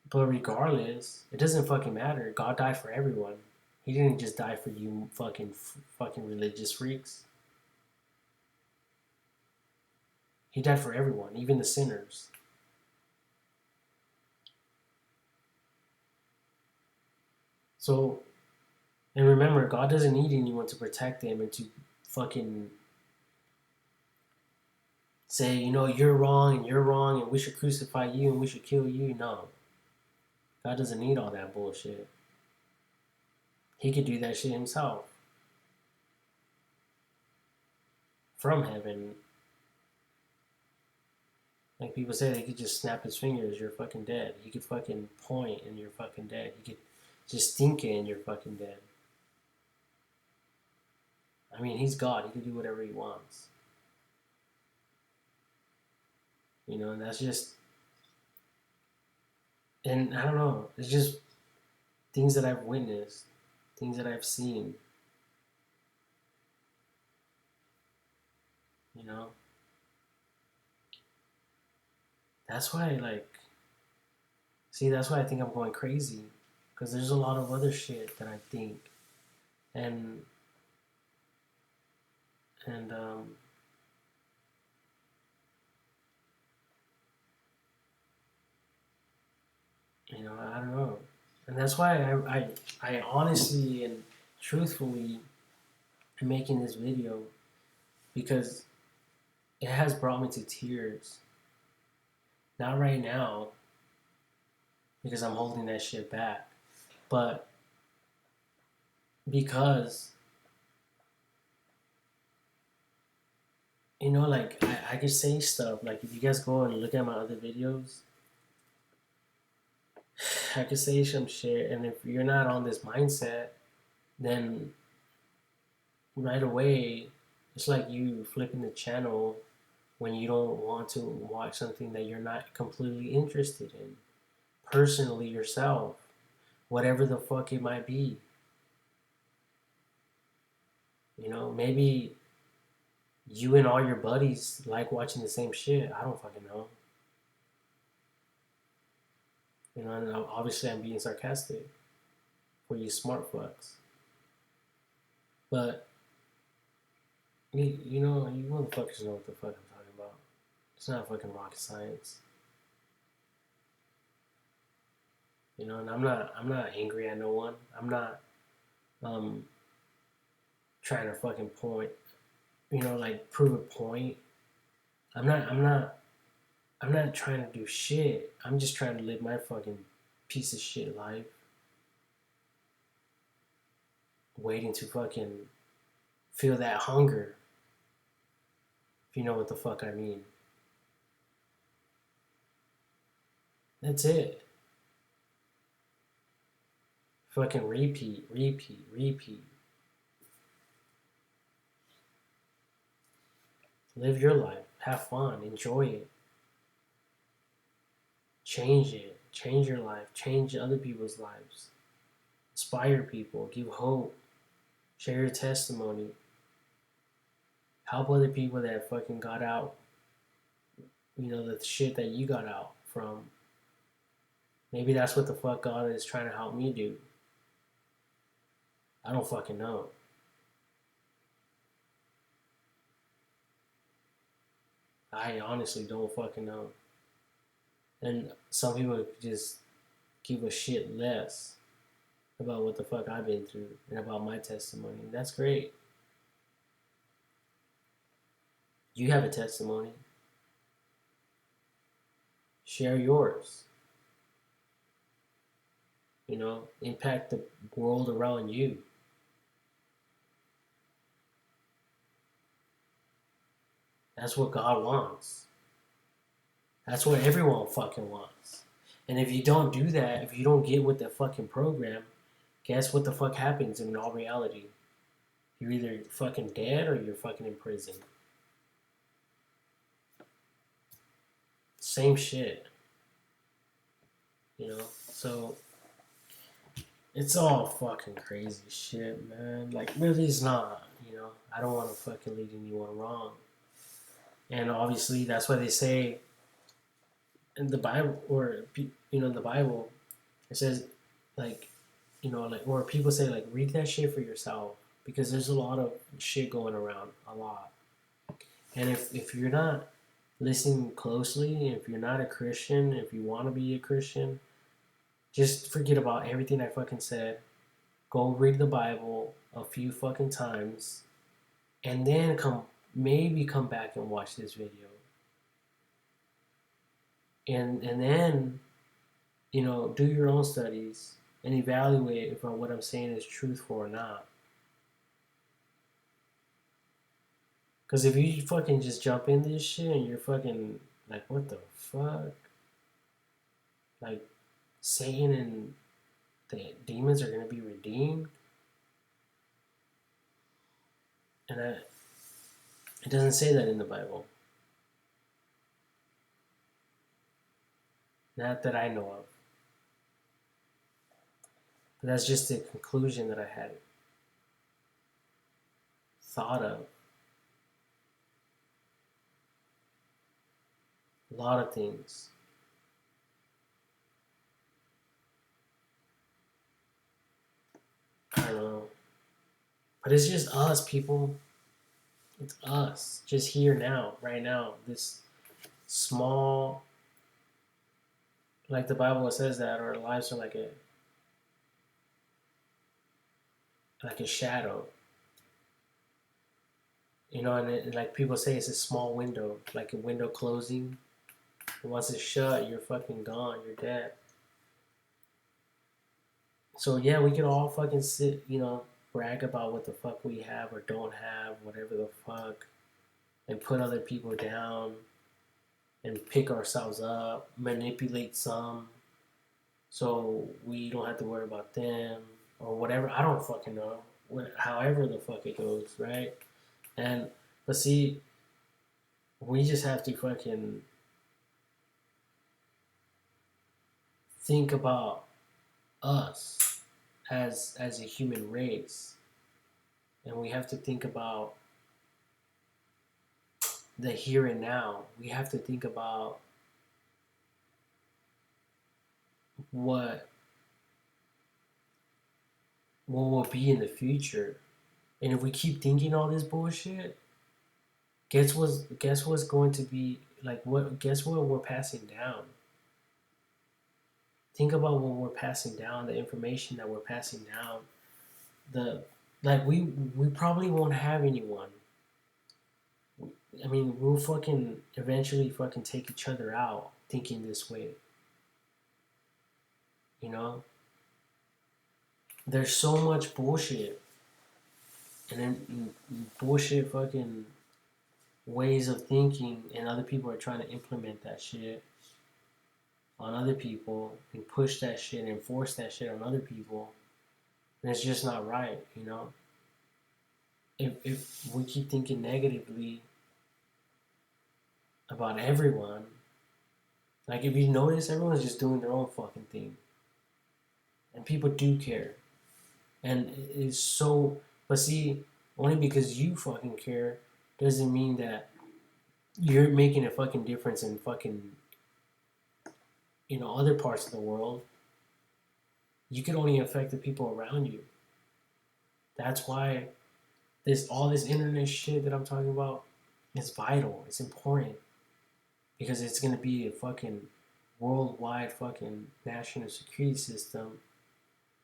S1: But regardless, it doesn't fucking matter. God died for everyone. He didn't just die for you fucking religious freaks. He died for everyone, even the sinners. So, and remember, God doesn't need anyone to protect him and to fucking say, you're wrong, and we should crucify you and we should kill you. No. God doesn't need all that bullshit. He could do that shit himself. From heaven. Like people say, he could just snap his fingers, you're fucking dead. He could fucking point and you're fucking dead. He could just think it and you're fucking dead. I mean, he's God. He can do whatever he wants. And that's just... And I don't know. It's just things that I've witnessed. Things that I've seen. That's why, that's why I think I'm going crazy. Because there's a lot of other shit that I think. And I don't know. And that's why I honestly and truthfully am making this video, because it has brought me to tears. Not right now, because I'm holding that shit back, but because, I could say stuff, like if you guys go and look at my other videos, I could say some shit, and if you're not on this mindset, then right away, it's like you flipping the channel when you don't want to watch something that you're not completely interested in. Personally, yourself. Whatever the fuck it might be. Maybe you and all your buddies like watching the same shit. I don't fucking know. And obviously I'm being sarcastic for you smart fucks. But You know, you motherfuckers know what the fuck I'm talking about. It's not fucking rocket science. You know, and I'm not angry at no one. I'm not um trying to fucking point, like prove a point. I'm not trying to do shit. I'm just trying to live my fucking piece of shit life, waiting to fucking feel that hunger, if you know what the fuck I mean. That's it. Fucking repeat, repeat, repeat. Live your life. Have fun. Enjoy it. Change it. Change your life. Change other people's lives. Inspire people. Give hope. Share your testimony. Help other people that fucking got out, the shit that you got out from. Maybe that's what the fuck God is trying to help me do. I don't fucking know. I honestly don't fucking know. And some people just give a shit less about what the fuck I've been through and about my testimony. That's great. You have a testimony. Share yours. Impact the world around you. That's what God wants. That's what everyone fucking wants. And if you don't do that, if you don't get with the fucking program, guess what the fuck happens in all reality? You're either fucking dead or you're fucking in prison. Same shit. So it's all fucking crazy shit, man. Like, really, it's not. I don't want to fucking lead anyone wrong. And obviously, that's why they say in the Bible, or in the Bible, it says, like, or people say, like, read that shit for yourself, because there's a lot of shit going around, a lot. And if you're not listening closely, if you're not a Christian, if you want to be a Christian, just forget about everything I fucking said. Go read the Bible a few fucking times, and then maybe come back and watch this video. And then, do your own studies and evaluate if what I'm saying is truthful or not. Because if you fucking just jump in this shit and you're fucking like, what the fuck? Like, Satan and the demons are gonna be redeemed? And it doesn't say that in the Bible. Not that I know of. But that's just the conclusion that I had thought of. A lot of things. I don't know. But it's just us, people. It's us. Just here now, right now. This small, like the Bible says that our lives are like a shadow. And like people say, it's a small window, like a window closing. And once it's shut, you're fucking gone. You're dead. So yeah, we can all fucking sit, brag about what the fuck we have or don't have, whatever the fuck, and put other people down and pick ourselves up, manipulate some, so we don't have to worry about them or whatever. I don't fucking know. However the fuck it goes, right? And but see, we just have to fucking think about us as a human race, and we have to think about the here and now. We have to think about what will be in the future. And if we keep thinking all this bullshit, guess what's going to be like what guess what we're passing down. Think about what we're passing down, the information that we're passing down. The like we probably won't have anyone. I mean, we'll fucking eventually fucking take each other out thinking this way. You know, there's so much bullshit, and then bullshit fucking ways of thinking, and other people are trying to implement that shit on other people and push that shit and force that shit on other people, and it's just not right. You know, if we keep thinking negatively about everyone, like if you notice, everyone's just doing their own fucking thing, and people do care, and it's so. But see, only because you fucking care doesn't mean that you're making a fucking difference in fucking other parts of the world. You can only affect the people around you. That's why this internet shit that I'm talking about is vital. It's important because it's gonna be a fucking worldwide fucking national security system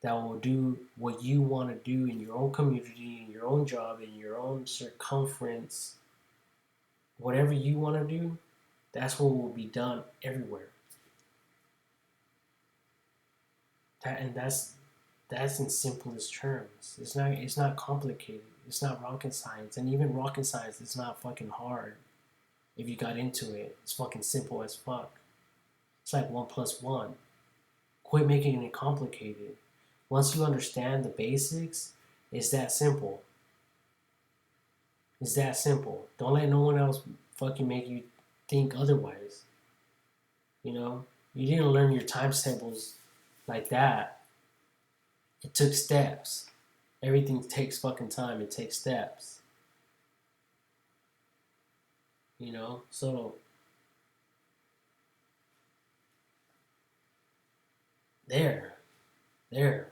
S1: that will do what you want to do in your own community, in your own job, in your own circumference. Whatever you want to do, that's what will be done everywhere. That's in simplest terms. It's not complicated. It's not rocket science, and even rocket science is not fucking hard. If you got into it, it's fucking simple as fuck. It's like one plus one. Quit making it complicated. Once you understand the basics, it's that simple. It's that simple. Don't let no one else fucking make you think otherwise. You know, you didn't learn your times tables like that. It took steps. Everything takes fucking time. It takes steps. So there, there.